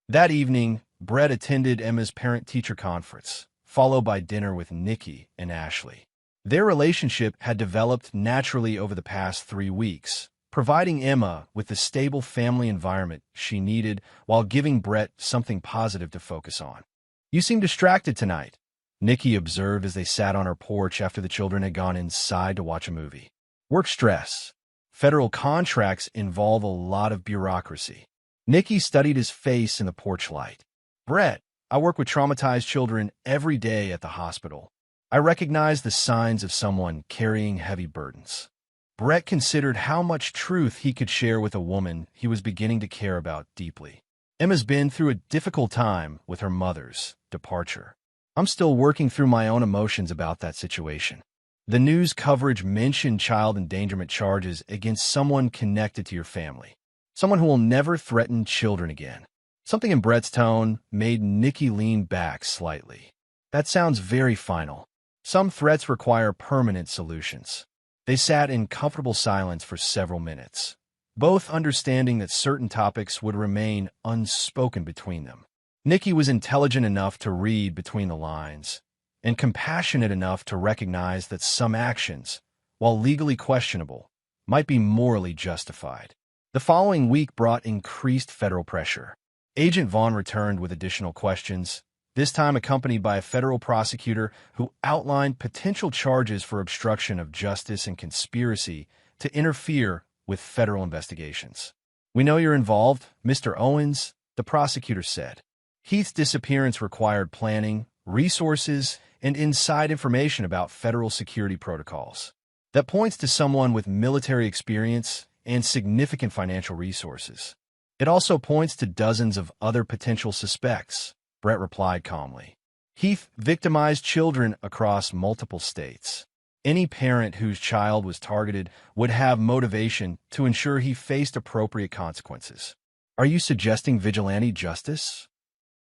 That evening, Brett attended Emma's parent-teacher conference, followed by dinner with Nikki and Ashley. Their relationship had developed naturally over the past 3 weeks, providing Emma with the stable family environment she needed while giving Brett something positive to focus on. "You seem distracted tonight," Nikki observed as they sat on her porch after the children had gone inside to watch a movie. "Work stress. Federal contracts involve a lot of bureaucracy." Nikki studied his face in the porch light. "Brett, I work with traumatized children every day at the hospital. I recognize the signs of someone carrying heavy burdens." Brett considered how much truth he could share with a woman he was beginning to care about deeply. "Emma's been through a difficult time with her mother's departure. I'm still working through my own emotions about that situation. The news coverage mentioned child endangerment charges against someone connected to your family. Someone who will never threaten children again." Something in Brett's tone made Nikki lean back slightly. "That sounds very final. Some threats require permanent solutions." They sat in comfortable silence for several minutes, both understanding that certain topics would remain unspoken between them. Nikki was intelligent enough to read between the lines, and compassionate enough to recognize that some actions, while legally questionable, might be morally justified. The following week brought increased federal pressure. Agent Vaughn returned with additional questions, this time accompanied by a federal prosecutor who outlined potential charges for obstruction of justice and conspiracy to interfere with federal investigations. "We know you're involved, Mr. Owens," the prosecutor said. "Heath's disappearance required planning, resources, and inside information about federal security protocols. That points to someone with military experience and significant financial resources." It also points to dozens of other potential suspects, Brett replied calmly. Heath victimized children across multiple states. Any parent whose child was targeted would have motivation to ensure he faced appropriate consequences. Are you suggesting vigilante justice?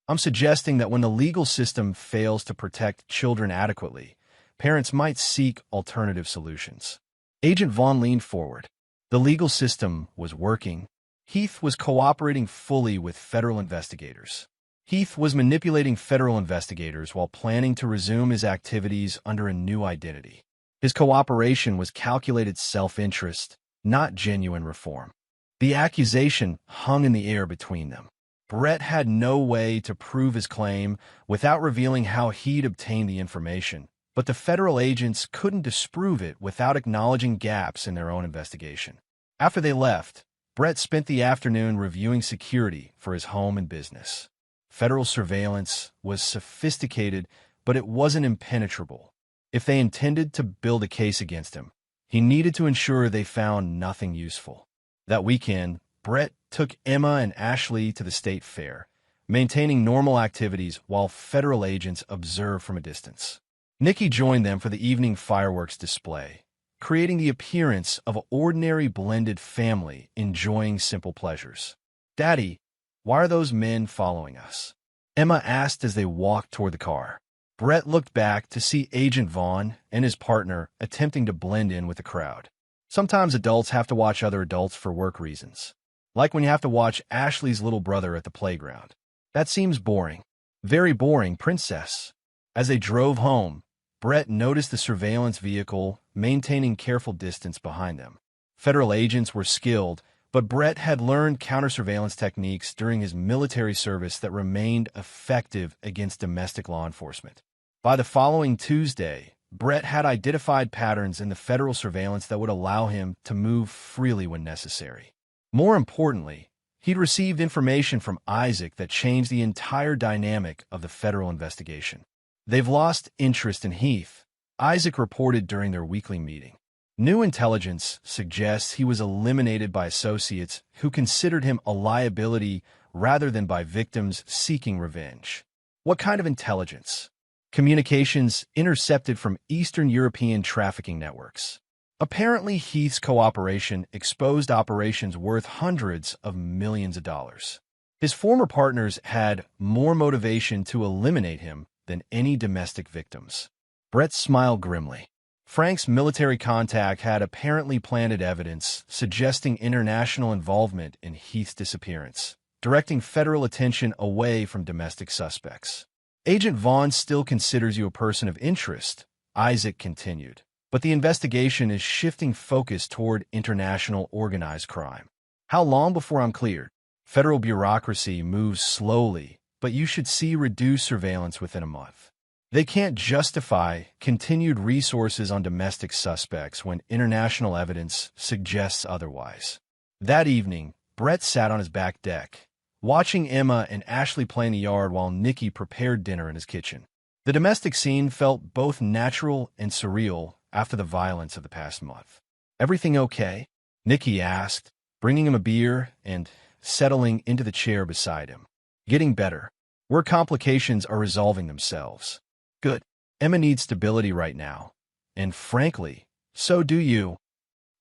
I'm suggesting that when the legal system fails to protect children adequately, parents might seek alternative solutions. Agent Vaughn leaned forward. The legal system was working. Heath was cooperating fully with federal investigators. Heath was manipulating federal investigators while planning to resume his activities under a new identity. His cooperation was calculated self-interest, not genuine reform. The accusation hung in the air between them. Brett had no way to prove his claim without revealing how he'd obtained the information, but the federal agents couldn't disprove it without acknowledging gaps in their own investigation. After they left, Brett spent the afternoon reviewing security for his home and business. Federal surveillance was sophisticated, but it wasn't impenetrable. If they intended to build a case against him, he needed to ensure they found nothing useful. That weekend, Brett took Emma and Ashley to the state fair, maintaining normal activities while federal agents observed from a distance. Nikki joined them for the evening fireworks display, creating the appearance of an ordinary blended family enjoying simple pleasures. "Daddy, why are those men following us?" Emma asked as they walked toward the car. Brett looked back to see Agent Vaughn and his partner attempting to blend in with the crowd. Sometimes adults have to watch other adults for work reasons. Like when you have to watch Ashley's little brother at the playground. That seems boring. Very boring, princess. As they drove home, Brett noticed the surveillance vehicle maintaining careful distance behind them. Federal agents were skilled, but Brett had learned counter-surveillance techniques during his military service that remained effective against domestic law enforcement. By the following Tuesday, Brett had identified patterns in the federal surveillance that would allow him to move freely when necessary. More importantly, he'd received information from Isaac that changed the entire dynamic of the federal investigation. "They've lost interest in Heath," Isaac reported during their weekly meeting. "New intelligence suggests he was eliminated by associates who considered him a liability rather than by victims seeking revenge." What kind of intelligence? Communications intercepted from Eastern European trafficking networks. Apparently, Heath's cooperation exposed operations worth hundreds of millions of dollars. His former partners had more motivation to eliminate him than any domestic victims. Brett smiled grimly. Frank's military contact had apparently planted evidence suggesting international involvement in Heath's disappearance, directing federal attention away from domestic suspects. "Agent Vaughn still considers you a person of interest," Isaac continued, "but the investigation is shifting focus toward international organized crime. How long before I'm cleared? Federal bureaucracy moves slowly, but you should see reduced surveillance within a month. They can't justify continued resources on domestic suspects when international evidence suggests otherwise." That evening, Brett sat on his back deck, watching Emma and Ashley play in the yard while Nikki prepared dinner in his kitchen. The domestic scene felt both natural and surreal after the violence of the past month. "Everything okay?" Nikki asked, bringing him a beer and settling into the chair beside him. "Getting better. Work complications are resolving themselves." "Good. Emma needs stability right now. And frankly, so do you."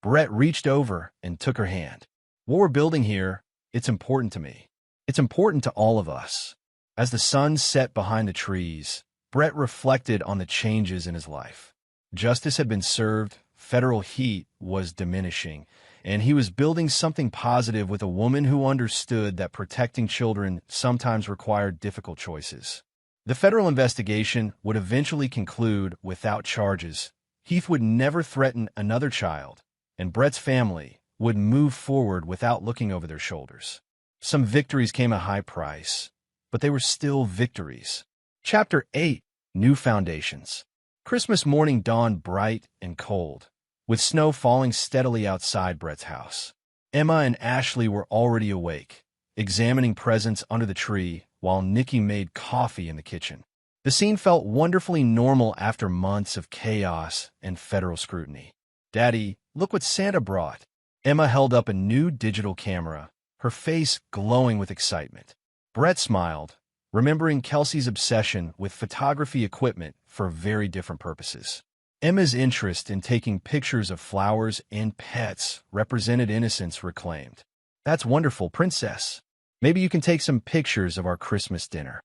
Brett reached over and took her hand. "What we're building here, it's important to me. It's important to all of us." As the sun set behind the trees, Brett reflected on the changes in his life. Justice had been served, federal heat was diminishing, and he was building something positive with a woman who understood that protecting children sometimes required difficult choices. The federal investigation would eventually conclude without charges. Heath would never threaten another child, and Brett's family would move forward without looking over their shoulders. Some victories came at a high price, but they were still victories. Chapter 8. New Foundations. Christmas morning dawned bright and cold, with snow falling steadily outside Brett's house. Emma and Ashley were already awake, examining presents under the tree while Nikki made coffee in the kitchen. The scene felt wonderfully normal after months of chaos and federal scrutiny. "Daddy, look what Santa brought." Emma held up a new digital camera, her face glowing with excitement. Brett smiled, remembering Kelsey's obsession with photography equipment for very different purposes. Emma's interest in taking pictures of flowers and pets represented innocence reclaimed. "That's wonderful, princess. Maybe you can take some pictures of our Christmas dinner."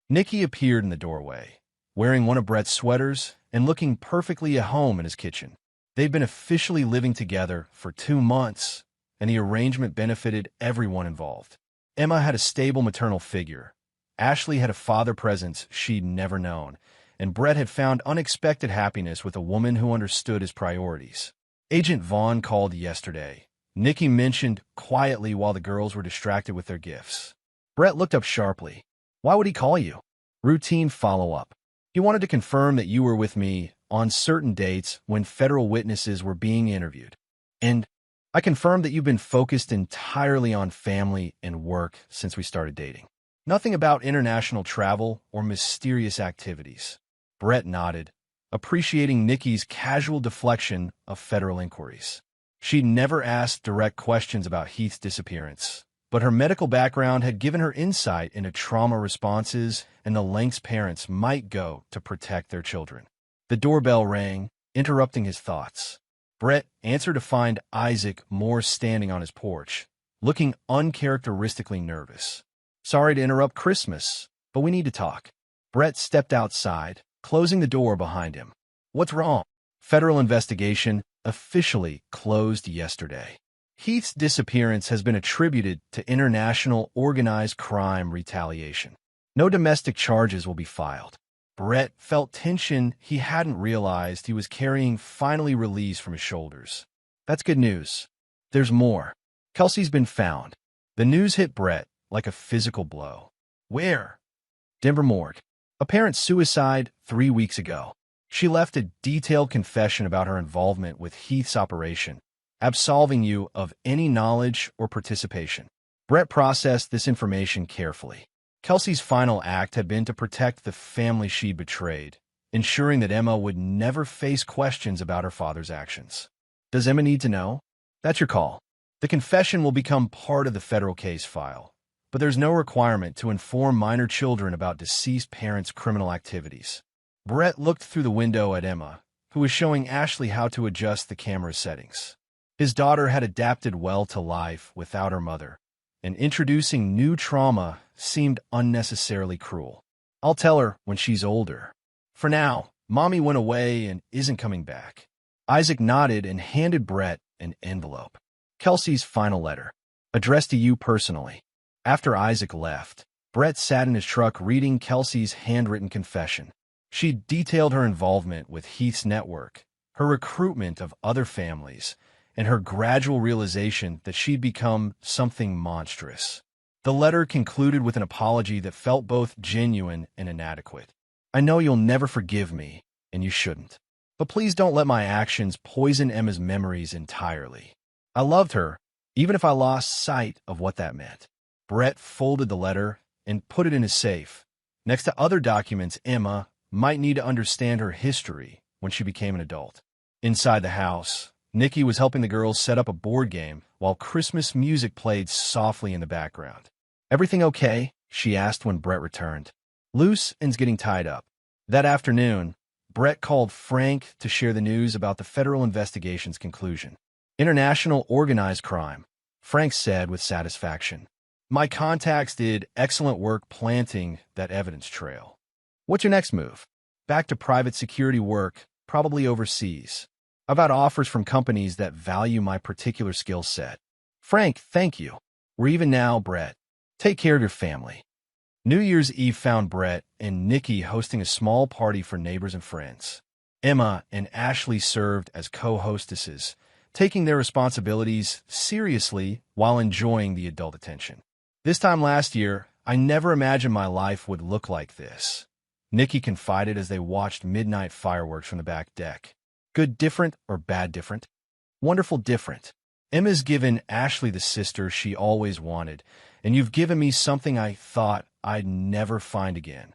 Nicky appeared in the doorway, wearing one of Brett's sweaters and looking perfectly at home in his kitchen. They'd been officially living together for 2 months, and the arrangement benefited everyone involved. Emma had a stable maternal figure. Ashley had a father presence she'd never known, and Brett had found unexpected happiness with a woman who understood his priorities. Agent Vaughn called yesterday. Nicky mentioned quietly while the girls were distracted with their gifts. Brett looked up sharply. "Why would he call you?" "Routine follow-up. He wanted to confirm that you were with me on certain dates when federal witnesses were being interviewed. And I confirmed that you've been focused entirely on family and work since we started dating. Nothing about international travel or mysterious activities." Brett nodded, appreciating Nicky's casual deflection of federal inquiries. She'd never asked direct questions about Heath's disappearance, but her medical background had given her insight into trauma responses and the lengths parents might go to protect their children. The doorbell rang, interrupting his thoughts. Brett answered to find Isaac Moore standing on his porch, looking uncharacteristically nervous. "Sorry to interrupt Christmas, but we need to talk." Brett stepped outside, closing the door behind him. "What's wrong?" "Federal investigation officially closed yesterday. Heath's disappearance has been attributed to international organized crime retaliation. No domestic charges will be filed." Brett felt tension he hadn't realized he was carrying finally released from his shoulders. "That's good news. There's more. Kelsey's been found." The news hit Brett like a physical blow. "Where?" "Denver morgue. Apparent suicide 3 weeks ago." She left a detailed confession about her involvement with Heath's operation, absolving you of any knowledge or participation. Brett processed this information carefully. Kelsey's final act had been to protect the family she'd betrayed, ensuring that Emma would never face questions about her father's actions. "Does Emma need to know?" "That's your call. The confession will become part of the federal case file, but there's no requirement to inform minor children about deceased parents' criminal activities." Brett looked through the window at Emma, who was showing Ashley how to adjust the camera settings. His daughter had adapted well to life without her mother, and introducing new trauma seemed unnecessarily cruel. "I'll tell her when she's older. For now, Mommy went away and isn't coming back." Isaac nodded and handed Brett an envelope. "Kelsey's final letter, addressed to you personally." After Isaac left, Brett sat in his truck reading Kelsey's handwritten confession. She detailed her involvement with Heath's network, her recruitment of other families, and her gradual realization that she'd become something monstrous. The letter concluded with an apology that felt both genuine and inadequate. "I know you'll never forgive me, and you shouldn't. But please don't let my actions poison Emma's memories entirely. I loved her, even if I lost sight of what that meant." Brett folded the letter and put it in his safe, next to other documents Emma might need to understand her history when she became an adult. Inside the house, Nicky was helping the girls set up a board game while Christmas music played softly in the background. "Everything okay?" she asked when Brett returned. "Loose and's getting tied up." That afternoon, Brett called Frank to share the news about the federal investigation's conclusion. "International organized crime," Frank said with satisfaction. "My contacts did excellent work planting that evidence trail. What's your next move?" "Back to private security work, probably overseas. I've had offers from companies that value my particular skill set." "Frank, thank you. We're even now, Brett. Take care of your family." New Year's Eve found Brett and Nicky hosting a small party for neighbors and friends. Emma and Ashley served as co-hostesses, taking their responsibilities seriously while enjoying the adult attention. "This time last year, I never imagined my life would look like this," Nicky confided as they watched midnight fireworks from the back deck. "Good different or bad different?" "Wonderful different. Emma's given Ashley the sister she always wanted, and you've given me something I thought I'd never find again."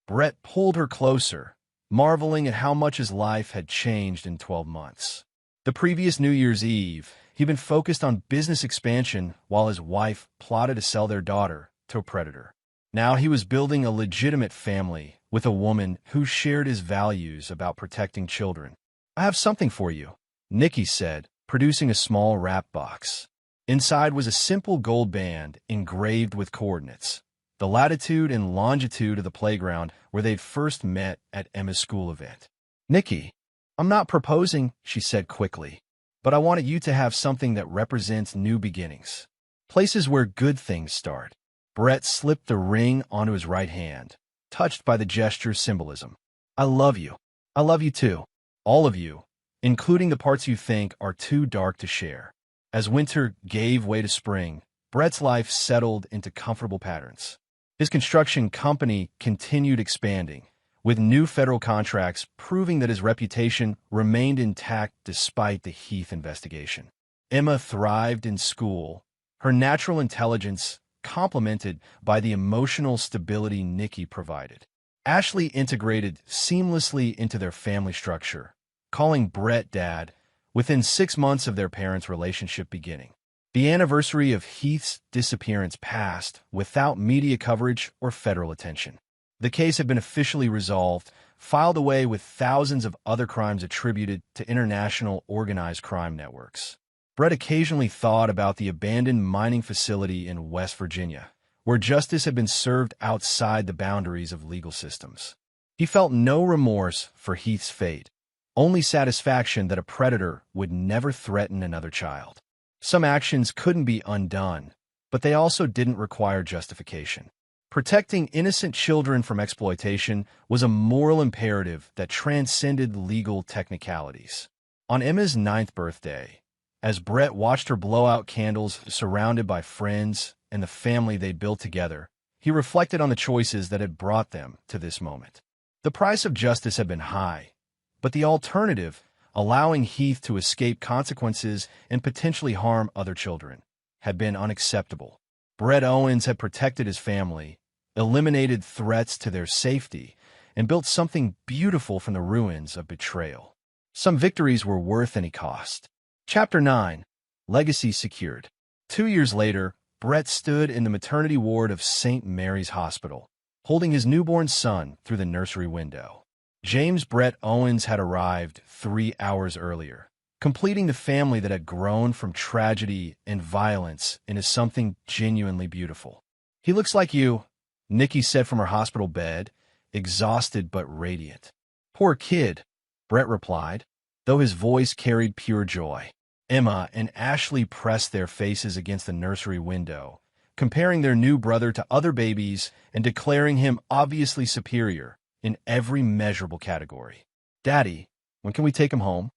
Brett pulled her closer, marveling at how much his life had changed in 12 months. The previous New Year's Eve, He'd been focused on business expansion while his wife plotted to sell their daughter to a predator. Now he was building a legitimate family with a woman who shared his values about protecting children. "I have something for you," Nikki said, producing a small wrap box. Inside was a simple gold band engraved with coordinates, the latitude and longitude of the playground where they'd first met at Emma's school event. "Nikki, I'm not proposing," she said quickly, "but I wanted you to have something that represents new beginnings. Places where good things start." Brett slipped the ring onto his right hand, touched by the gesture's symbolism. "I love you. I love you too. All of you, including the parts you think are too dark to share." As winter gave way to spring, Brett's life settled into comfortable patterns. His construction company continued expanding, with new federal contracts proving that his reputation remained intact despite the Heath investigation. Emma thrived in school, her natural intelligence complemented by the emotional stability Nikki provided. Ashley integrated seamlessly into their family structure, calling Brett Dad within 6 months of their parents' relationship beginning. The anniversary of Heath's disappearance passed without media coverage or federal attention. The case had been officially resolved, filed away with thousands of other crimes attributed to international organized crime networks. Brett occasionally thought about the abandoned mining facility in West Virginia, where justice had been served outside the boundaries of legal systems. He felt no remorse for Heath's fate, only satisfaction that a predator would never threaten another child. Some actions couldn't be undone, but they also didn't require justification. Protecting innocent children from exploitation was a moral imperative that transcended legal technicalities. On Emma's 9th birthday, as Brett watched her blow out candles surrounded by friends and the family they built together, he reflected on the choices that had brought them to this moment. The price of justice had been high, but the alternative, allowing Heath to escape consequences and potentially harm other children, had been unacceptable. Brett Owens had protected his family, eliminated threats to their safety, and built something beautiful from the ruins of betrayal. Some victories were worth any cost. Chapter 9. Legacy Secured. 2 years later, Brett stood in the maternity ward of St. Mary's Hospital, holding his newborn son through the nursery window. James Brett Owens had arrived 3 hours earlier, completing the family that had grown from tragedy and violence into something genuinely beautiful. "He looks like you," Nikki said from her hospital bed, exhausted but radiant. "Poor kid," Brett replied, though his voice carried pure joy. Emma and Ashley pressed their faces against the nursery window, comparing their new brother to other babies and declaring him obviously superior in every measurable category. "Daddy, when can we take him home?"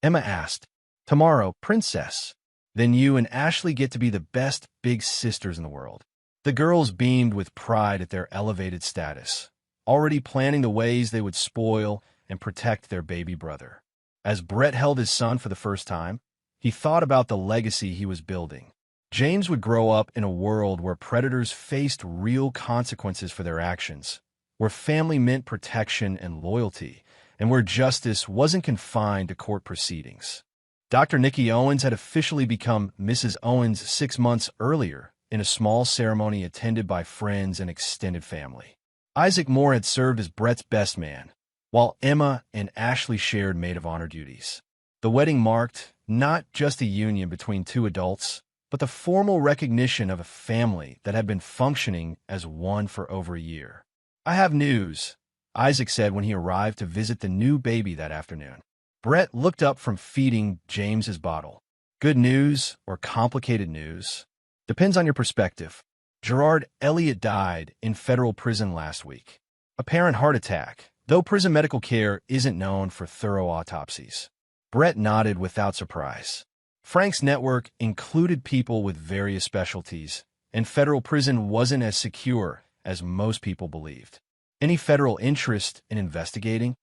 Emma asked. "Tomorrow, princess. Then you and Ashley get to be the best big sisters in the world." The girls beamed with pride at their elevated status, already planning the ways they would spoil and protect their baby brother. As Brett held his son for the first time, he thought about the legacy he was building. James would grow up in a world where predators faced real consequences for their actions, where family meant protection and loyalty, and where justice wasn't confined to court proceedings. Dr. Nikki Owens had officially become Mrs. Owens 6 months earlier in a small ceremony attended by friends and extended family. Isaac Moore had served as Brett's best man, while Emma and Ashley shared maid of honor duties. The wedding marked not just a union between two adults, but the formal recognition of a family that had been functioning as one for over a year. "I have news," Isaac said when he arrived to visit the new baby that afternoon. Brett looked up from feeding James's bottle. "Good news or complicated news? Depends on your perspective. Gerard Elliott died in federal prison last week. Apparent heart attack, though prison medical care isn't known for thorough autopsies." Brett nodded without surprise. Frank's network included people with various specialties, and federal prison wasn't as secure as most people believed. Any federal interest in investigating?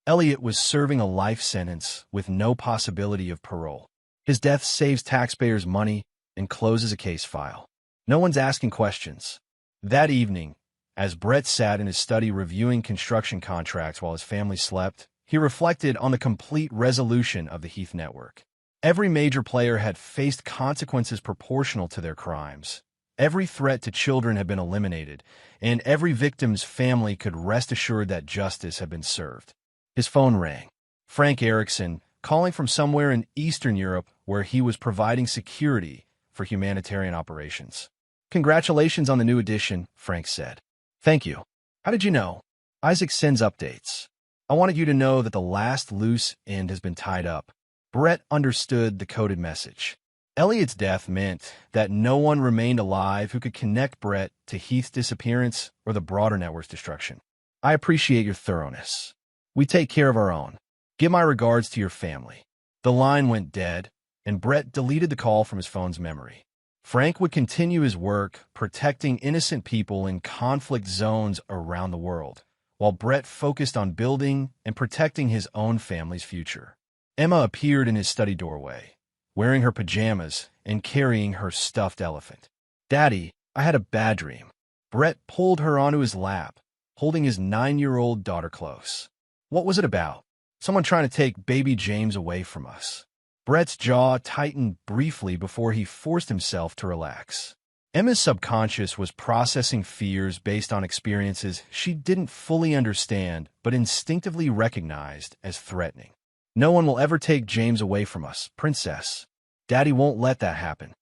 Elliott was serving a life sentence with no possibility of parole. His death saves taxpayers money and closes a case file. No one's asking questions. That evening, as Brett sat in his study reviewing construction contracts while his family slept, he reflected on the complete resolution of the Heath network. Every major player had faced consequences proportional to their crimes. Every threat to children had been eliminated, and every victim's family could rest assured that justice had been served. His phone rang. Frank Erickson, calling from somewhere in Eastern Europe where he was providing security for humanitarian operations. "Congratulations on the new edition," Frank said. "Thank you. How did you know?" "Isaac sends updates. I wanted you to know that the last loose end has been tied up." Brett understood the coded message. Elliot's death meant that no one remained alive who could connect Brett to Heath's disappearance or the broader network's destruction. "I appreciate your thoroughness. We take care of our own. Give my regards to your family." The line went dead, and Brett deleted the call from his phone's memory. Frank would continue his work protecting innocent people in conflict zones around the world, while Brett focused on building and protecting his own family's future. Emma appeared in his study doorway, wearing her pajamas and carrying her stuffed elephant. "Daddy, I had a bad dream." Brett pulled her onto his lap, holding his 9-year-old daughter close. "What was it about?" "Someone trying to take baby James away from us." Brett's jaw tightened briefly before he forced himself to relax. Emma's subconscious was processing fears based on experiences she didn't fully understand but instinctively recognized as threatening. "No one will ever take James away from us, Princess. Daddy won't let that happen."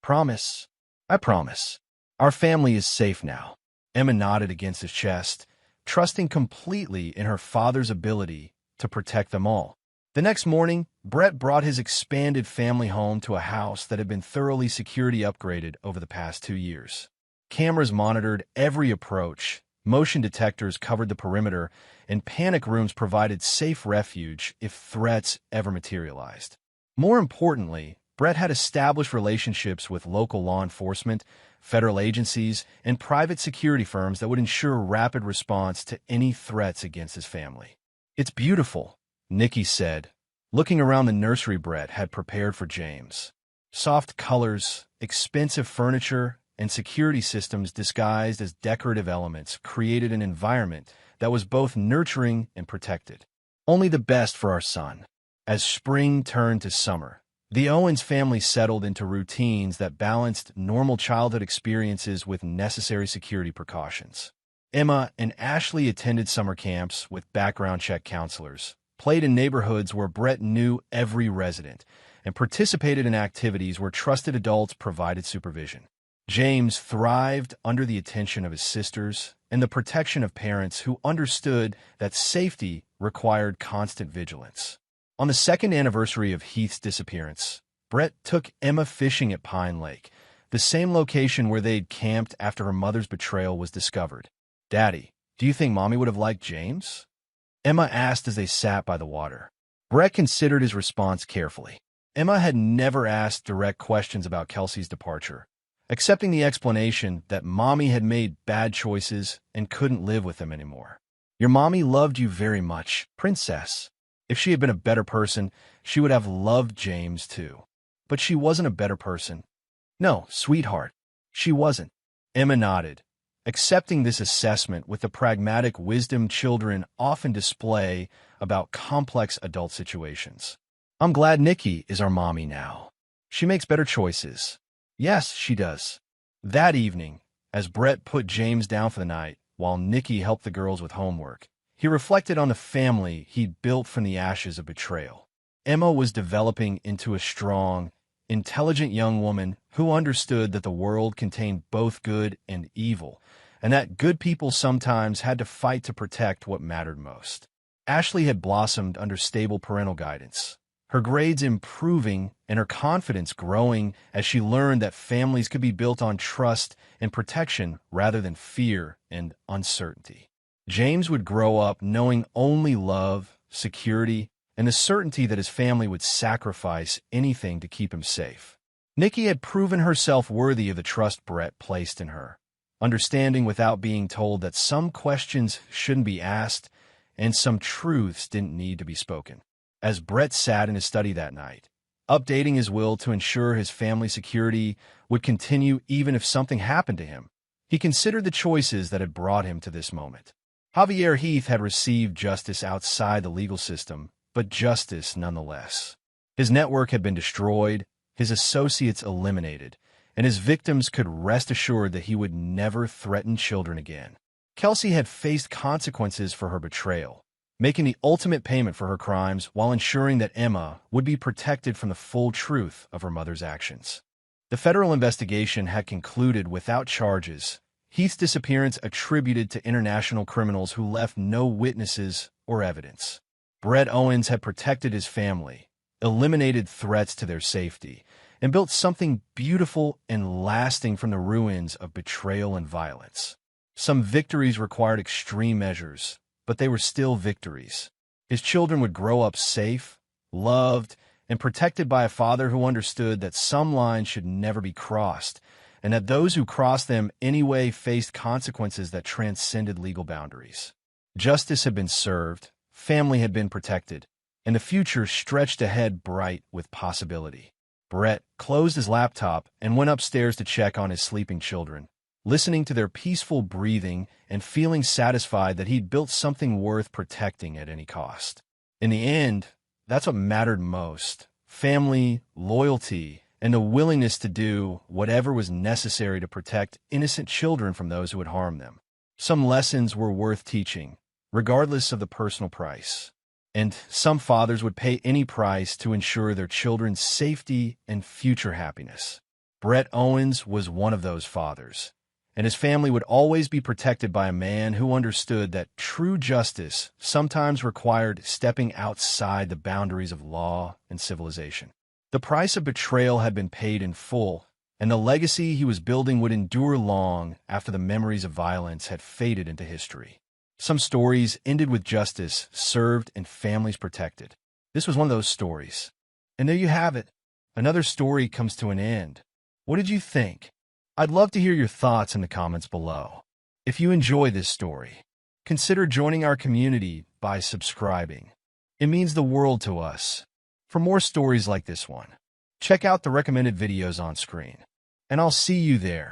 "Promise." "I promise. Our family is safe now." Emma nodded against his chest, trusting completely in her father's ability to protect them all. The next morning, Brett brought his expanded family home to a house that had been thoroughly security upgraded over the past 2 years. Cameras monitored every approach, motion detectors covered the perimeter, and panic rooms provided safe refuge if threats ever materialized. More importantly, Brett had established relationships with local law enforcement, federal agencies, and private security firms that would ensure rapid response to any threats against his family. "It's beautiful," Nikki said, looking around the nursery Brett had prepared for James. Soft colors, expensive furniture, and security systems disguised as decorative elements created an environment that was both nurturing and protected. "Only the best for our son." As spring turned to summer, the Owens family settled into routines that balanced normal childhood experiences with necessary security precautions. Emma and Ashley attended summer camps with background check counselors, played in neighborhoods where Brett knew every resident, and participated in activities where trusted adults provided supervision. James thrived under the attention of his sisters and the protection of parents who understood that safety required constant vigilance. On the second anniversary of Heath's disappearance, Brett took Emma fishing at Pine Lake, the same location where they'd camped after her mother's betrayal was discovered. "Daddy, do you think Mommy would have liked James?" Emma asked as they sat by the water. Brett considered his response carefully. Emma had never asked direct questions about Kelsey's departure, accepting the explanation that Mommy had made bad choices and couldn't live with him anymore. "Your mommy loved you very much, Princess. If she had been a better person, she would have loved James too. But she wasn't a better person." "No, sweetheart, she wasn't." Emma nodded, accepting this assessment with the pragmatic wisdom children often display about complex adult situations. "I'm glad Nikki is our mommy now. She makes better choices." "Yes, she does." That evening, as Brett put James down for the night, while Nikki helped the girls with homework, he reflected on the family he'd built from the ashes of betrayal. Emma was developing into a strong, intelligent young woman who understood that the world contained both good and evil, and that good people sometimes had to fight to protect what mattered most. Ashley had blossomed under stable parental guidance, her grades improving and her confidence growing as she learned that families could be built on trust and protection rather than fear and uncertainty. James would grow up knowing only love, security, and the certainty that his family would sacrifice anything to keep him safe. Nikki had proven herself worthy of the trust Brett placed in her, understanding without being told that some questions shouldn't be asked and some truths didn't need to be spoken. As Brett sat in his study that night, updating his will to ensure his family's security would continue even if something happened to him, he considered the choices that had brought him to this moment. Javier Heath had received justice outside the legal system, but justice nonetheless. His network had been destroyed, his associates eliminated, and his victims could rest assured that he would never threaten children again. Kelsey had faced consequences for her betrayal, making the ultimate payment for her crimes while ensuring that Emma would be protected from the full truth of her mother's actions. The federal investigation had concluded without charges, Heath's disappearance attributed to international criminals who left no witnesses or evidence. Brett Owens had protected his family, eliminated threats to their safety, and built something beautiful and lasting from the ruins of betrayal and violence. Some victories required extreme measures, but they were still victories. His children would grow up safe, loved, and protected by a father who understood that some lines should never be crossed, and that those who crossed them anyway faced consequences that transcended legal boundaries. Justice had been served, family had been protected, and the future stretched ahead bright with possibility. Brett closed his laptop and went upstairs to check on his sleeping children, listening to their peaceful breathing and feeling satisfied that he'd built something worth protecting at any cost. In the end, that's what mattered most: family, loyalty, and the willingness to do whatever was necessary to protect innocent children from those who would harm them. Some lessons were worth teaching, regardless of the personal price. And some fathers would pay any price to ensure their children's safety and future happiness. Brett Owens was one of those fathers, and his family would always be protected by a man who understood that true justice sometimes required stepping outside the boundaries of law and civilization. The price of betrayal had been paid in full, and the legacy he was building would endure long after the memories of violence had faded into history. Some stories ended with justice served and families protected. This was one of those stories. And there you have it. Another story comes to an end. What did you think? I'd love to hear your thoughts in the comments below. If you enjoy this story, consider joining our community by subscribing. It means the world to us. For more stories like this one, check out the recommended videos on screen. And I'll see you there.